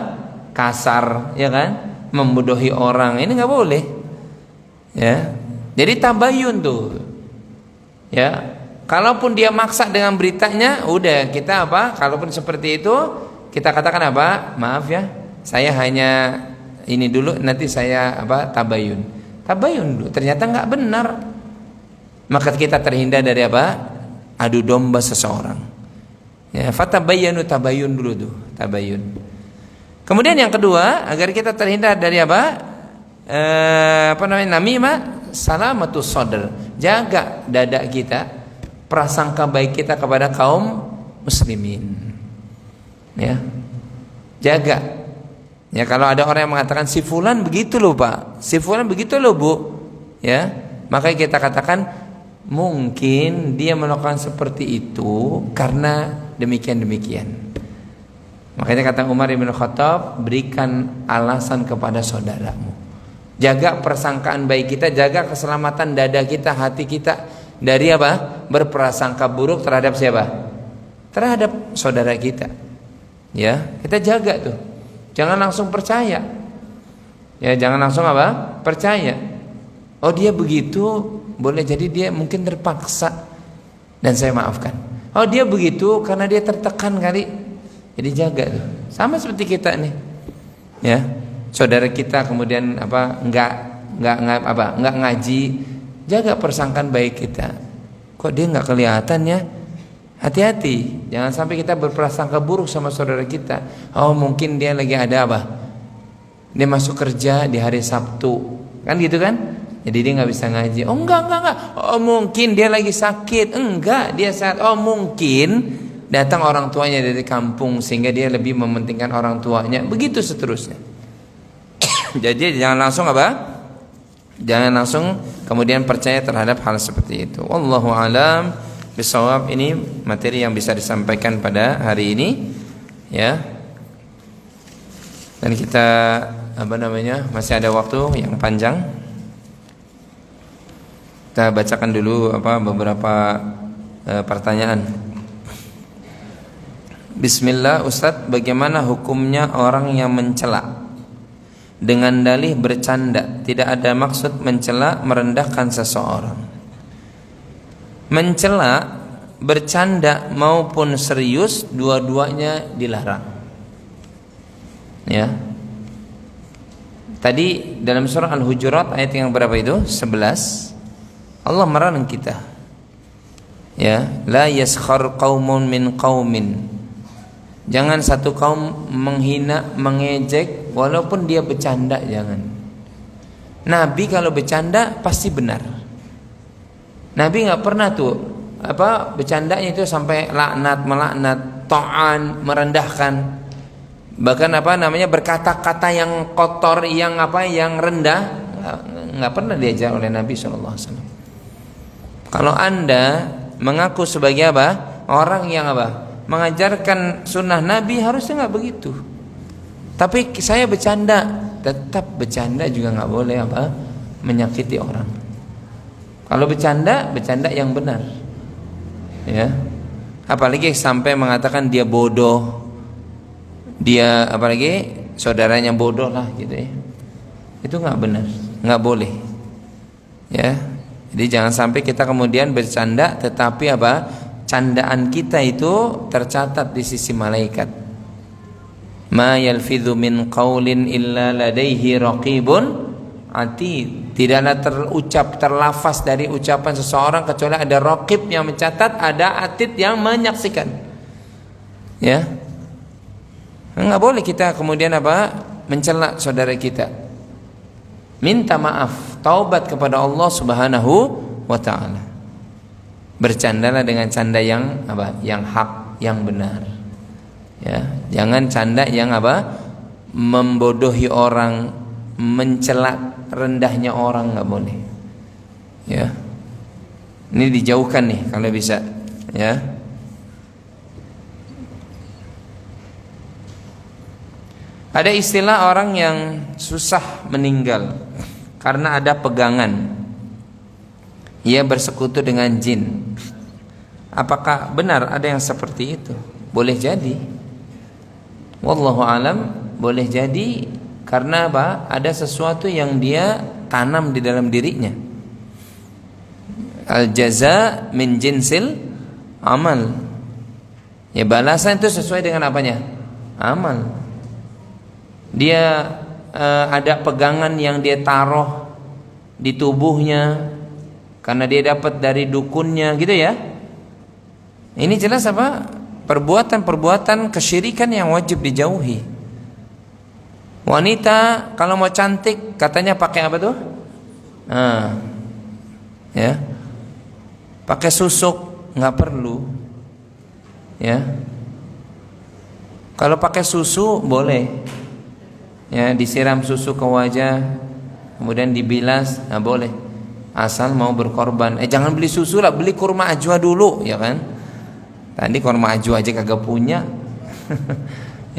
Kasar, ya kan? Membodohi orang, ini nggak boleh. Ya, jadi tabayun tuh. Ya, kalaupun dia maksa dengan beritanya, udah kita apa? Kalaupun seperti itu, kita katakan apa? Maaf ya, saya hanya ini dulu, nanti saya apa? Tabayun. Tabayun dulu. Ternyata nggak benar. Maka kita terhindar dari apa? Adu domba seseorang. Ya, fatabayyanu, tabayun dulu tuh, tabayun. Kemudian yang kedua, agar kita terhindar dari apa? Namimah, salamatus sadr. Jaga dada kita, prasangka baik kita kepada kaum muslimin. Ya. Jaga. Ya, kalau ada orang yang mengatakan si fulan begitu loh Pak, si fulan begitu loh Bu. Ya, maka kita katakan mungkin dia melakukan seperti itu karena demikian. Makanya kata Umar bin Khattab, berikan alasan kepada saudaramu. Jaga persangkaan baik kita, jaga keselamatan dada kita, hati kita dari apa? Berprasangka buruk terhadap siapa? Terhadap saudara kita. Ya, kita jaga tuh. Jangan langsung percaya. Ya, jangan langsung apa? Percaya. Oh, dia begitu, boleh jadi dia mungkin terpaksa dan saya maafkan. Oh, dia begitu karena dia tertekan kali. Jadi jaga tuh. Sama seperti kita nih. Ya. Saudara kita kemudian apa? Enggak ngaji, jaga persangkaan baik kita. Kok dia enggak kelihatan ya? Hati-hati, jangan sampai kita berprasangka buruk sama saudara kita. Oh, mungkin dia lagi ada apa? Dia masuk kerja di hari Sabtu, kan gitu kan? Jadi dia nggak bisa ngaji. Oh enggak. Oh mungkin dia lagi sakit. Enggak, dia sehat. Oh mungkin datang orang tuanya dari kampung sehingga dia lebih mementingkan orang tuanya. Begitu seterusnya. Jadi jangan langsung apa? Jangan langsung kemudian percaya terhadap hal seperti itu. Wallahu alam bisawab. Ini materi yang bisa disampaikan pada hari ini, ya. Dan kita masih ada waktu yang panjang. Kita bacakan dulu beberapa pertanyaan. Bismillah, Ustadz, bagaimana hukumnya orang yang mencela dengan dalih bercanda, tidak ada maksud mencela merendahkan seseorang? Mencela, bercanda maupun serius, dua-duanya dilarang. Ya. Tadi dalam surah Al-Hujurat ayat yang berapa itu? 11. Allah melarang kita. Ya, la yaskhar qaumun min qaumin. Jangan satu kaum menghina, mengejek walaupun dia bercanda, jangan. Nabi kalau bercanda pasti benar. Nabi enggak pernah tuh bercandanya itu sampai laknat, melaknat, ta'an, merendahkan. Bahkan berkata-kata yang kotor, yang rendah, enggak pernah diajar oleh Nabi SAW. Kalau Anda mengaku sebagai orang yang mengajarkan sunnah Nabi, harusnya nggak begitu. Tapi saya bercanda, tetap bercanda juga nggak boleh menyakiti orang. Kalau bercanda yang benar, ya. Apalagi sampai mengatakan dia bodoh, dia saudaranya bodoh lah gitu ya. Itu nggak benar, nggak boleh, ya. Jadi jangan sampai kita kemudian bercanda tetapi candaan kita itu tercatat di sisi malaikat. Ma yalfidhu min qaulin illa ladaihi raqibun atid. Tidaklah terlafaz dari ucapan seseorang kecuali ada raqib yang mencatat, ada atid yang menyaksikan. Ya. Enggak boleh kita kemudian mencela saudara kita. Minta maaf, taubat kepada Allah Subhanahu wa taala. Bercandalah dengan canda yang yang hak, yang benar. Ya, jangan canda yang membodohi orang, mencela rendahnya orang, enggak boleh. Ya. Ini dijauhkan nih kalau bisa, ya. Ada istilah orang yang susah meninggal karena ada pegangan. Ia bersekutu dengan jin. Apakah benar ada yang seperti itu? Boleh jadi. Wallahu alam, boleh jadi karena ada sesuatu yang dia tanam di dalam dirinya. Al jaza min jinsil amal. Ya, balasan itu sesuai dengan apanya? Amal. Dia ada pegangan yang dia taruh di tubuhnya karena dia dapat dari dukunnya, gitu ya. Ini jelas perbuatan-perbuatan kesyirikan yang wajib dijauhi. Wanita kalau mau cantik katanya pakai apa tuh? Ya, pakai susuk, nggak perlu. Ya, kalau pakai susu boleh. Ya, disiram susu ke wajah, kemudian dibilas, boleh. Asal mau berkorban. Jangan beli susu lah, beli kurma ajwa dulu, ya kan? Tadi kurma ajwa aja kagak punya.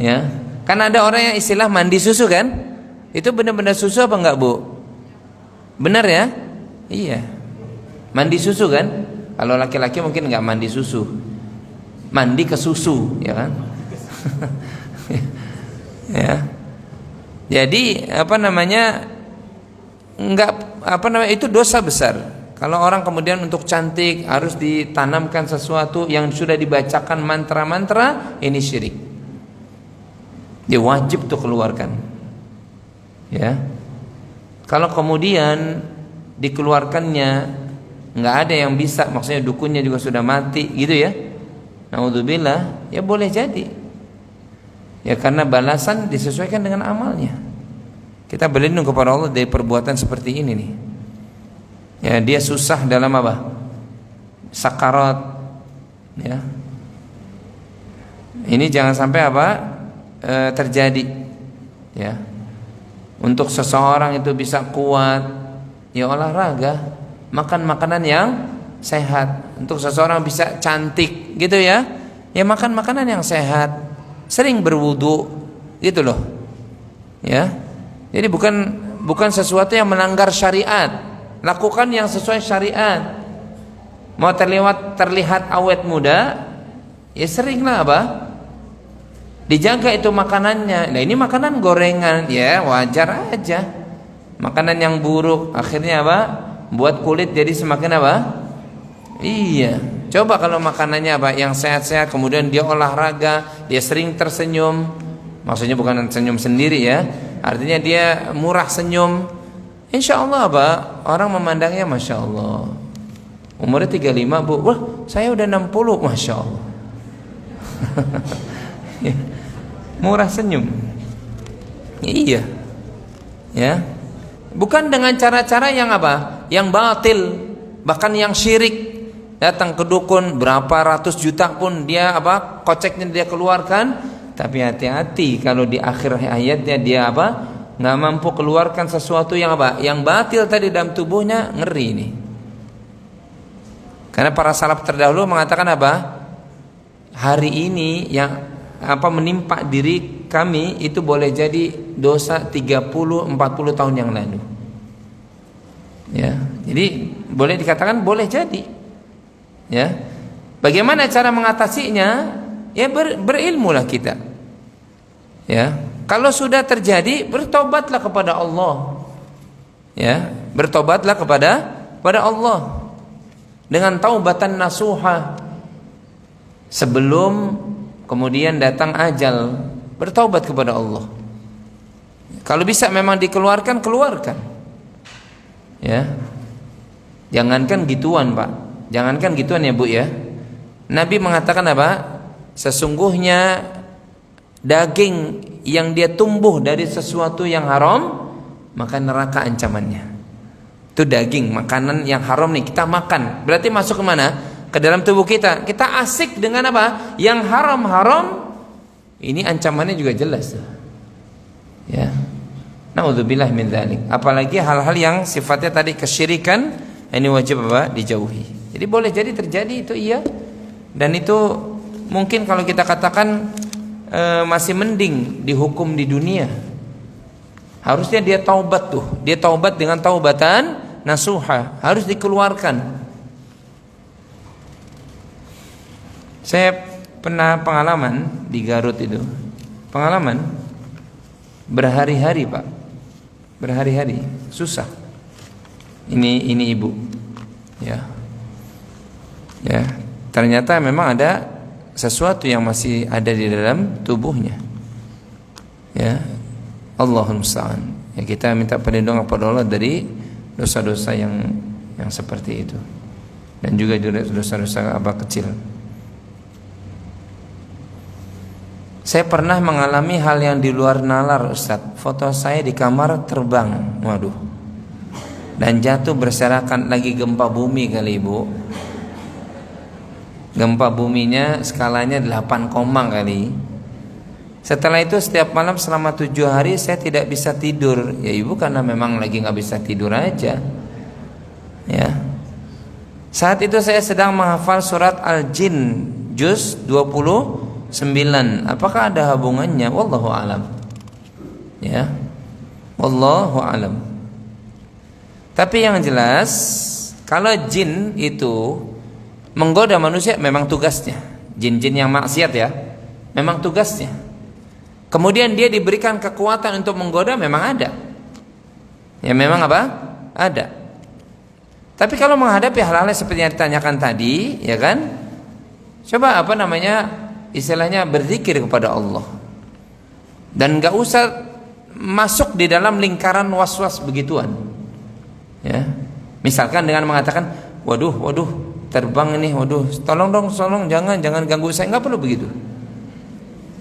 Ya. Kan ada orang yang istilah mandi susu kan? Itu benar-benar susu apa enggak, Bu? Benar ya? Iya. Mandi susu kan? Kalau laki-laki mungkin enggak mandi susu. Mandi ke susu, ya kan? Ya. Jadi itu dosa besar. Kalau orang kemudian untuk cantik harus ditanamkan sesuatu yang sudah dibacakan mantra-mantra, ini syirik. Dia wajib tuh keluarkan. Ya. Kalau kemudian dikeluarkannya nggak ada yang bisa, maksudnya dukunnya juga sudah mati, gitu ya. Naudzubillah, ya boleh jadi. Ya karena balasan disesuaikan dengan amalnya. Kita berlindung kepada Allah dari perbuatan seperti ini nih. Ya, dia susah dalam apa? Sakarat. Ya. Ini jangan sampai terjadi. Ya. Untuk seseorang itu bisa kuat, ya olahraga, makan makanan yang sehat. Untuk seseorang bisa cantik, gitu ya. Ya makan makanan yang sehat. Sering berwudu, gitu loh. Ya. Jadi bukan sesuatu yang melanggar syariat. Lakukan yang sesuai syariat. Mau terlihat awet muda, ya seringlah dijaga itu makanannya. Nah ini makanan gorengan, ya wajar aja. Makanan yang buruk akhirnya buat kulit jadi semakin Iya. Coba kalau makanannya yang sehat-sehat, kemudian dia olahraga, dia sering tersenyum. Maksudnya bukan senyum sendiri ya. Artinya dia murah senyum. Insya Allah orang memandangnya Masya Allah. Umurnya 35 Bu, wah saya udah 60, Masya Allah. Murah senyum. Iya. Ya. Bukan dengan cara-cara yang yang batil, bahkan yang syirik. Datang ke dukun berapa ratus juta pun dia koceknya dia keluarkan. Tapi hati-hati kalau di akhir hayatnya dia nggak mampu keluarkan sesuatu yang yang batil tadi dalam tubuhnya, ngeri ini. Karena para salaf terdahulu mengatakan hari ini yang menimpa diri kami itu boleh jadi dosa 30-40 tahun yang lalu. Ya, jadi boleh dikatakan boleh jadi. Ya, bagaimana cara mengatasinya? Ya berilmulah kita. Ya, kalau sudah terjadi, bertobatlah kepada Allah. Ya, bertobatlah kepada Allah dengan taubatan nasuha. Sebelum kemudian datang ajal, bertaubat kepada Allah. Kalau bisa memang dikeluarkan, keluarkan. Ya. Jangankan gituan, Pak. Jangankan gituan ya, Bu ya. Nabi mengatakan sesungguhnya daging yang dia tumbuh dari sesuatu yang haram, maka neraka ancamannya. Itu daging, makanan yang haram nih kita makan. Berarti masuk ke mana? Ke dalam tubuh kita. Kita asik dengan yang haram-haram. Ini ancamannya juga jelas. Ya. Naudzubillah min dzalik. Apalagi hal-hal yang sifatnya tadi kesyirikan, ini wajib dijauhi. Jadi boleh jadi terjadi itu iya. Dan itu mungkin kalau kita katakan masih mending dihukum di dunia. Harusnya dia taubat tuh. Dia taubat dengan taubatan nasuha. Harus dikeluarkan. Saya pernah pengalaman di Garut itu. Pengalaman berhari-hari, Pak. Berhari-hari, susah. Ini ibu. Ya. Ya, ternyata memang ada sesuatu yang masih ada di dalam tubuhnya. Ya, Allahul musta'an. Ya, kita minta perlindungan kepada Allah dari dosa-dosa yang seperti itu, dan juga dosa-dosa kecil. Saya pernah mengalami hal yang di luar nalar, Ustaz. Foto saya di kamar terbang, waduh, dan jatuh berserakan. Lagi gempa bumi kali, Ibu. Gempa buminya skalanya 8, kali. Setelah itu setiap malam selama 7 hari saya tidak bisa tidur. Ya Ibu, karena memang lagi gak bisa tidur aja. Ya. Saat itu saya sedang menghafal surat Al-Jin juz 20 9. Apakah ada hubungannya? Wallahu alam. Ya. Wallahu alam. Tapi yang jelas, kalau jin itu menggoda manusia memang tugasnya. Jin-jin yang maksiat ya, memang tugasnya. Kemudian dia diberikan kekuatan untuk menggoda memang ada. Ya memang apa? Ada. Tapi kalau menghadapi hal-hal seperti yang ditanyakan tadi, ya kan? Coba istilahnya berzikir kepada Allah. Dan enggak usah masuk di dalam lingkaran was-was begituan. Ya. Misalkan dengan mengatakan, waduh, terbang ini, waduh, tolong jangan ganggu saya, enggak perlu begitu.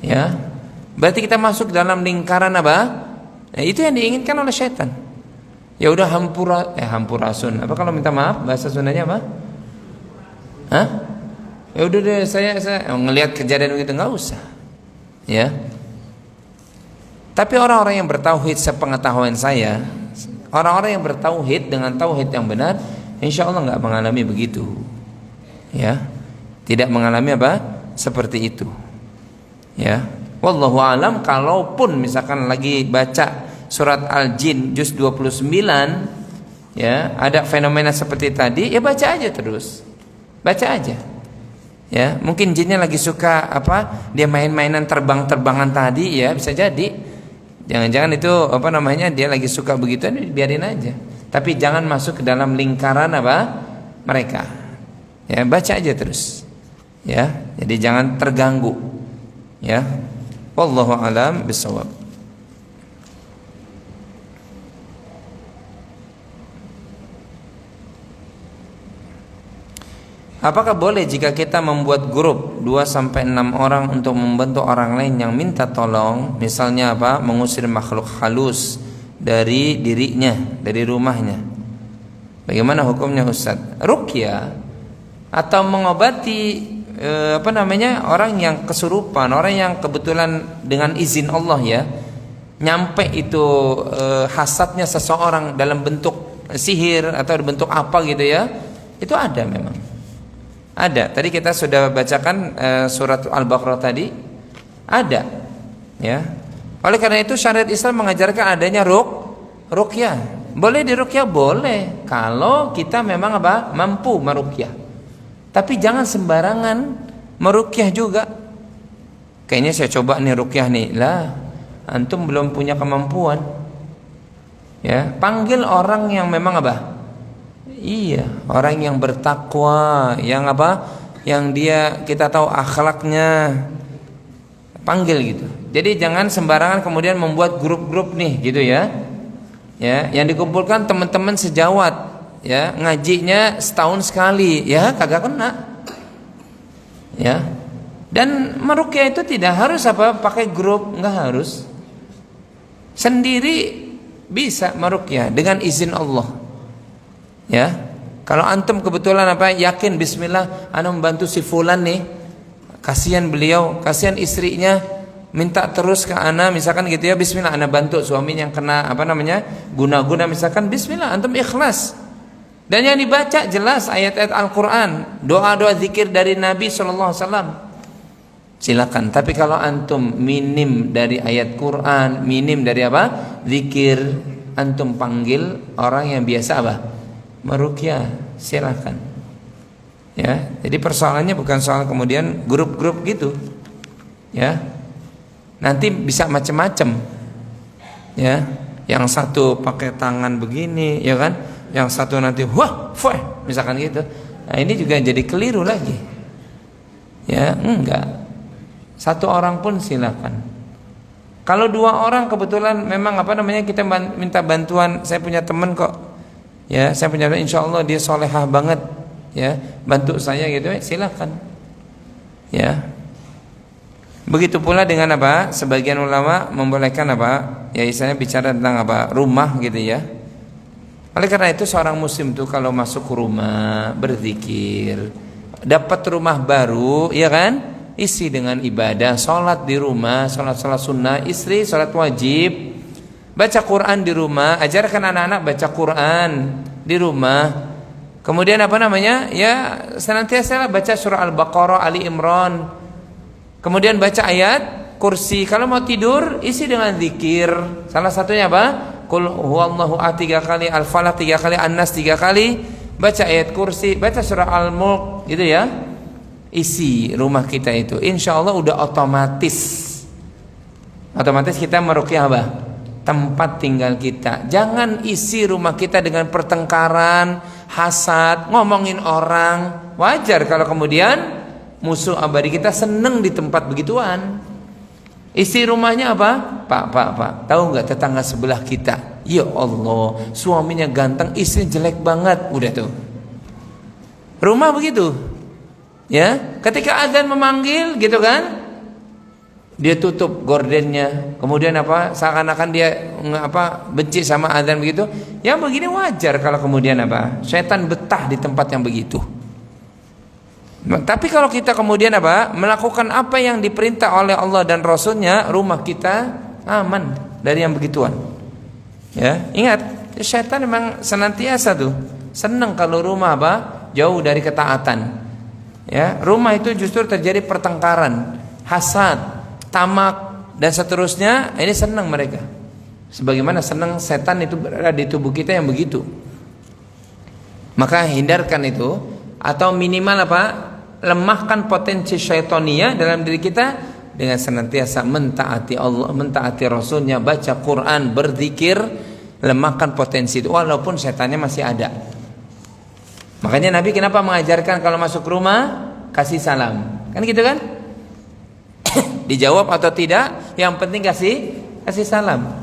Ya. Berarti kita masuk dalam lingkaran apa? Nah, itu yang diinginkan oleh syaitan. Ya udah hampurasun. Apa kalau minta maaf bahasa Sundanya apa? Hah? Ya udah deh saya ngelihat kejadian begitu enggak usah. Ya. Tapi orang-orang yang bertauhid sepengetahuan saya, orang-orang yang bertauhid dengan tauhid yang benar, insya Allah enggak mengalami begitu. Ya. Tidak mengalami apa? Seperti itu. Ya. Wallahu alam. Kalaupun misalkan lagi baca surat Al-Jin juz 29, ya, ada fenomena seperti tadi, ya baca aja terus. Baca aja. Ya, mungkin jinnya lagi suka dia main-mainan terbang-terbangan tadi, ya, bisa jadi. Jangan-jangan itu dia lagi suka begitu, biarin aja. Tapi jangan masuk ke dalam lingkaran mereka. Ya, baca aja terus. Ya, jadi jangan terganggu. Ya. Wallahu alam bisawab. Apakah boleh jika kita membuat grup 2-6 orang untuk membantu orang lain yang minta tolong, misalnya mengusir makhluk halus dari dirinya, dari rumahnya? Bagaimana hukumnya Ustaz? Ruqyah atau mengobati orang yang kesurupan, orang yang kebetulan dengan izin Allah ya, nyampe itu hasadnya seseorang dalam bentuk sihir atau bentuk apa gitu ya, itu ada memang. Ada. Tadi kita sudah bacakan surat Al-Baqarah tadi. Ada. Ya. Oleh karena itu syariat Islam mengajarkan adanya ruqyah. Boleh diruqyah? Boleh. Kalau kita memang mampu meruqyah. Tapi jangan sembarangan meruqyah juga. Kayaknya saya coba nih ruqyah nih. Lah, antum belum punya kemampuan. Ya, panggil orang yang memang iya, orang yang bertakwa, yang yang dia kita tahu akhlaknya, panggil gitu. Jadi jangan sembarangan kemudian membuat grup-grup nih gitu ya. Ya, yang dikumpulkan teman-teman sejawat, ya, ngajinya setahun sekali, ya, kagak kena. Ya. Dan meruqyah itu tidak harus pakai grup, enggak harus. Sendiri bisa meruqyah dengan izin Allah. Ya, kalau antum kebetulan yakin bismillah ana membantu si fulan nih, kasihan beliau, kasihan istrinya, minta terus ke ana misalkan gitu ya, bismillah ana bantu suaminya yang kena guna-guna misalkan, bismillah antum ikhlas. Dan yang dibaca jelas ayat-ayat Al-Qur'an, doa-doa zikir dari Nabi sallallahu alaihi wasallam. Silakan. Tapi kalau antum minim dari ayat Quran, minim dari zikir, antum panggil orang yang biasa meruqyah, silakan. Ya, jadi persoalannya bukan soal kemudian grup-grup gitu. Ya. Nanti bisa macam-macam. Ya, yang satu pakai tangan begini, ya kan? Yang satu nanti misalkan gitu. Nah, ini juga jadi keliru lagi. Ya, enggak. Satu orang pun silakan. Kalau 2 orang kebetulan memang kita minta bantuan, saya punya teman kok. Ya, saya punya insyaallah dia solehah banget, ya, bantu saya gitu, silakan. Ya. Begitu pula dengan sebagian ulama membolehkan ya istilahnya bicara tentang rumah gitu ya. Oleh karena itu seorang muslim tuh kalau masuk rumah berzikir, dapat rumah baru, ya kan? Isi dengan ibadah, sholat di rumah, sholat sunnah, istri sholat wajib. Baca Quran di rumah, ajarkan anak-anak baca Quran di rumah. Kemudian ya senantiasa baca surah Al-Baqarah, Ali Imran. Kemudian baca ayat kursi. Kalau mau tidur isi dengan zikir. Salah satunya apa? Qul huwallahu ahad 3 kali, Al-Falaq 3 kali, An-Nas 3 kali. Baca ayat kursi, baca surah Al-Mulk gitu ya. Isi rumah kita itu. Insya Allah udah otomatis kita meruqyah apa? Tempat tinggal kita. Jangan isi rumah kita dengan pertengkaran, hasad, ngomongin orang. Wajar kalau kemudian musuh abadi kita seneng di tempat begituan. Isi rumahnya apa? Pak, tahu nggak tetangga sebelah kita? Ya Allah, suaminya ganteng, istrinya jelek banget. Udah tuh. Rumah begitu. Ya, ketika azan memanggil gitu kan? Dia tutup gordennya. Kemudian apa? Seakan-akan dia benci sama azan begitu. Yang begini wajar kalau kemudian apa? Setan betah di tempat yang begitu. Tapi kalau kita kemudian apa? Melakukan apa yang diperintah oleh Allah dan Rasulnya, rumah kita aman dari yang begituan. Ya, ingat, setan memang senantiasa tuh senang kalau rumah apa? Jauh dari ketaatan. Ya, rumah itu justru terjadi pertengkaran, hasad, tamak dan seterusnya. Ini senang mereka. Sebagaimana senang setan itu berada di tubuh kita yang begitu. Maka hindarkan itu, atau minimal apa? Lemahkan potensi syaitonia dalam diri kita dengan senantiasa mentaati Allah, mentaati Rasulnya, baca Quran, berzikir, lemahkan potensi itu walaupun setannya masih ada. Makanya Nabi kenapa mengajarkan kalau masuk rumah kasih salam, kan gitu kan? Dijawab atau tidak, yang penting kasih salam.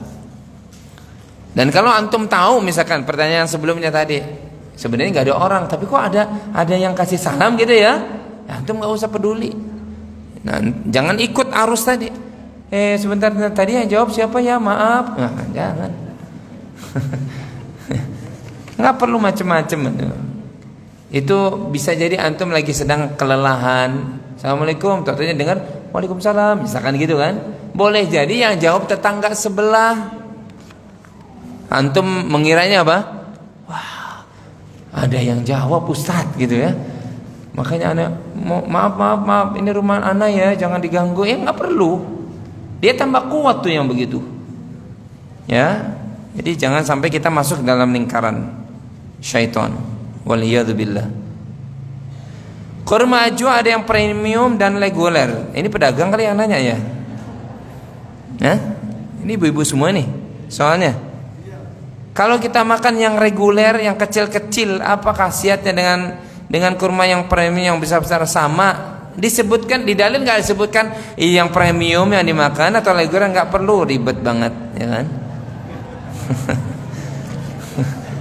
Dan kalau antum tahu misalkan pertanyaan sebelumnya tadi, sebenarnya nggak ada orang, tapi kok ada yang kasih salam gitu ya? Antum nggak usah peduli. Nah, jangan ikut arus tadi. Sebentar, tadi yang jawab siapa ya? Maaf. Nah, jangan. Nggak perlu macem-macem. Itu bisa jadi antum lagi sedang kelelahan. Assalamualaikum, tentunya dengar Waalaikumsalam, misalkan gitu kan. Boleh jadi yang jawab tetangga sebelah. Antum mengiranya apa? Wah, ada yang jawab Ustadz gitu ya. Makanya anak maaf, ini rumah anak ya, jangan diganggu. Nggak perlu. Dia tambah kuat tuh yang begitu. Ya, jadi jangan sampai kita masuk dalam lingkaran syaitan. Waliyadzubillah. Kurma ajwa ada yang premium dan reguler. Ini pedagang kali yang nanya ya. Hah? Ini ibu-ibu semua nih. Soalnya kalau kita makan yang reguler, yang kecil-kecil, apa khasiatnya dengan kurma yang premium yang besar-besar sama? Disebutkan di dalil nggak disebutkan yang premium yang dimakan atau reguler, nggak perlu ribet banget, ya kan?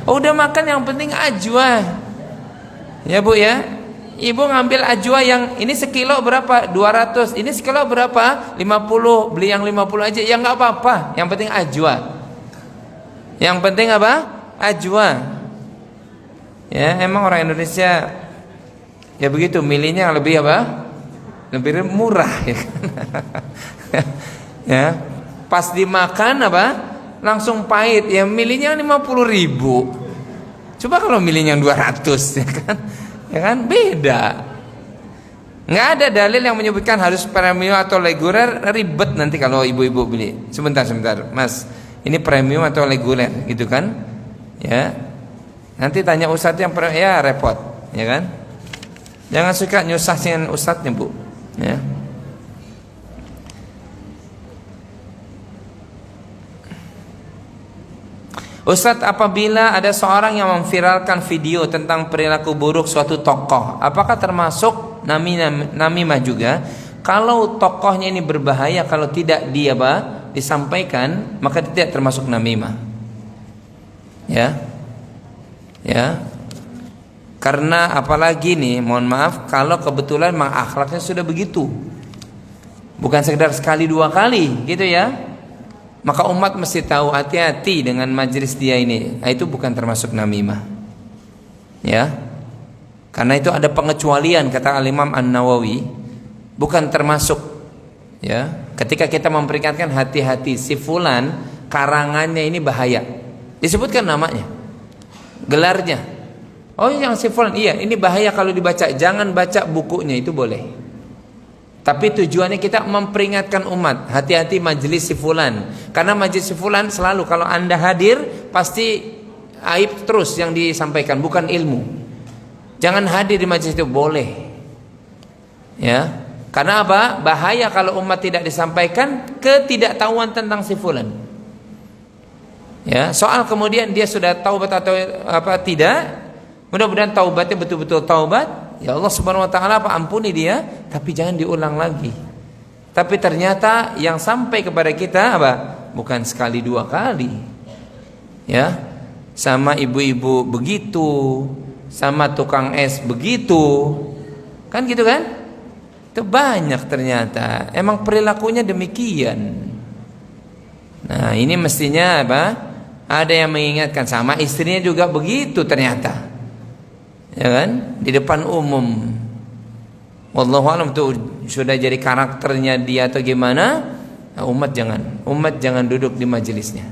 Udah makan yang penting ajwa. Ya Bu ya. Ibu ngambil ajwa yang ini sekilo berapa? 200. Ini sekilo berapa? 50. Beli yang 50 aja. Ya nggak apa-apa. Yang penting ajwa. Yang penting apa? Ajwa. Ya, emang orang Indonesia ya begitu, milihnya lebih apa? Lebih murah ya kan? Ya. Pas dimakan apa? Langsung pahit. Ya milihnya 50.000. Coba kalau milihnya 200 ya kan? Ya kan beda. Nggak ada dalil yang menyebutkan harus premium atau reguler, ribet nanti kalau ibu-ibu beli. Sebentar Mas, ini premium atau reguler gitu kan? Ya. Nanti tanya ustadz yang ya repot, ya kan? Jangan suka nyusahin ustadznya Bu. Ya. Ustadz, apabila ada seorang yang memviralkan video tentang perilaku buruk suatu tokoh, apakah termasuk namimah juga? Kalau tokohnya ini berbahaya, kalau tidak disampaikan, maka tidak termasuk namimah. Ya, karena apalagi nih, mohon maaf, kalau kebetulan memang akhlaknya sudah begitu, bukan sekedar sekali dua kali, gitu ya. Maka umat mesti tahu, hati-hati dengan majelis dia ini. Itu bukan termasuk namimah. Ya. Karena itu ada pengecualian kata Al-Imam An-Nawawi, bukan termasuk. Ya. Ketika kita memperingatkan hati-hati si fulan karangannya ini bahaya. Disebutkan namanya. Gelarnya. Oh, yang si fulan, iya, ini bahaya kalau dibaca. Jangan baca bukunya, itu boleh. Tapi tujuannya kita memperingatkan umat, hati-hati majelis si fulan. Karena majelis si fulan selalu kalau Anda hadir pasti aib terus yang disampaikan, bukan ilmu. Jangan hadir di majelis itu, boleh. Ya. Karena apa? Bahaya kalau umat tidak disampaikan ketidaktahuan tentang si fulan. Ya, soal kemudian dia sudah taubat atau apa tidak? Mudah-mudahan taubatnya betul-betul taubat. Ya Allah Subhanahu wa taala ampuni dia, tapi jangan diulang lagi. Tapi ternyata yang sampai kepada kita apa? Bukan sekali dua kali. Ya. Sama ibu-ibu begitu, sama tukang es begitu. Kan gitu kan? Itu banyak ternyata. Emang perilakunya demikian. Nah, ini mestinya apa? Ada yang mengingatkan, sama istrinya juga begitu ternyata. Ya kan? Di depan umum. Wallahu a'lam itu sudah jadi karakternya dia atau gimana? Nah, umat jangan duduk di majelisnya.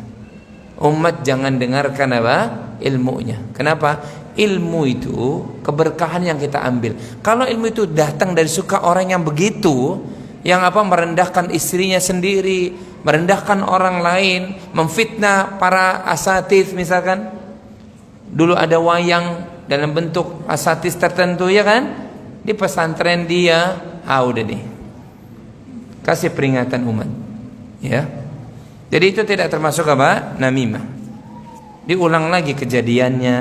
Umat jangan dengarkan apa? Ilmunya. Kenapa? Ilmu itu keberkahan yang kita ambil. Kalau ilmu itu datang dari suka orang yang begitu, yang apa merendahkan istrinya sendiri, merendahkan orang lain, memfitnah para asatidz misalkan. Dulu ada wayang dalam bentuk asatidz tertentu ya kan, di pesantren dia udah deh kasih peringatan umat ya. Jadi itu tidak termasuk apa? Namimah. Diulang lagi kejadiannya,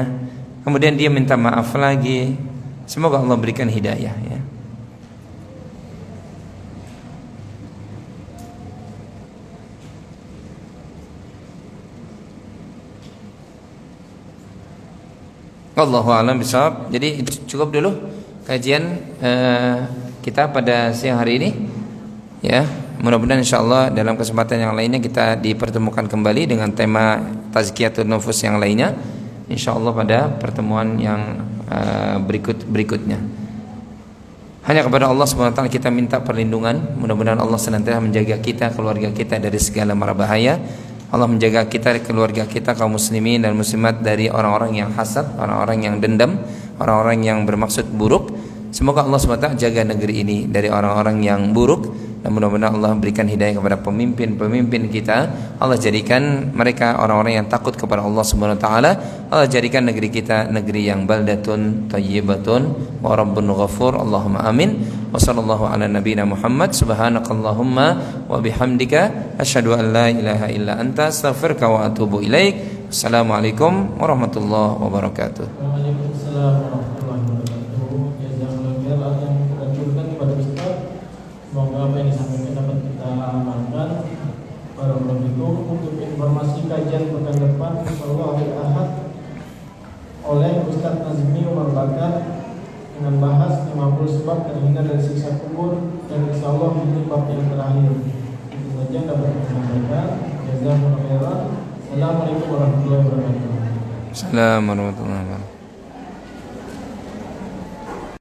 kemudian dia minta maaf lagi. Semoga Allah berikan hidayah ya. Wallahu a'lam bishawab. Jadi cukup dulu kajian kita pada siang hari ini ya. Mudah-mudahan insyaallah dalam kesempatan yang lainnya kita dipertemukan kembali dengan tema tazkiyatun nufus yang lainnya insyaallah pada pertemuan yang berikutnya. Hanya kepada Allah Subhanahu wa taala kita minta perlindungan. Mudah-mudahan Allah senantiasa menjaga kita, keluarga kita dari segala mara bahaya. Allah menjaga kita, keluarga kita, kaum muslimin dan muslimat dari orang-orang yang hasad, orang-orang yang dendam, orang-orang yang bermaksud buruk. Semoga Allah SWT jaga negeri ini dari orang-orang yang buruk. Dan mudah-mudahan Allah berikan hidayah kepada pemimpin-pemimpin kita. Allah jadikan mereka orang-orang yang takut kepada Allah Subhanahu wa taala. Allah jadikan negeri kita negeri yang baldatun thayyibatun wa rabbun ghafur. Allahumma amin. Wa sallallahu ala nabiyyina Muhammad. Subhanakallahumma wa bihamdika asyhadu an la ilaha illa anta astaghfiruka wa atubu ilaik. Assalamualaikum warahmatullahi wabarakatuh.
Waalaikumsalam warahmatullahi wabarakatuh. Jazakallahu khairan yang kita anjurkan kepada Ustaz. Semoga apa yang disampaikan dapat kita amalkan. Barakallahu fikum. Untuk informasi kajian pekan depan insyaallah hari Ahad oleh Ustaz Nazmi Umar Bakar dengan bahas 50 sebab terhindar dari siksa kubur dan insyaallah ini bab yang terakhir. Itu saja yang dapat kita sampaikan. Jazakallahu khairan. Assalamualaikum warahmatullahi wabarakatuh.
Assalamualaikum warahmatullahi wabarakatuh.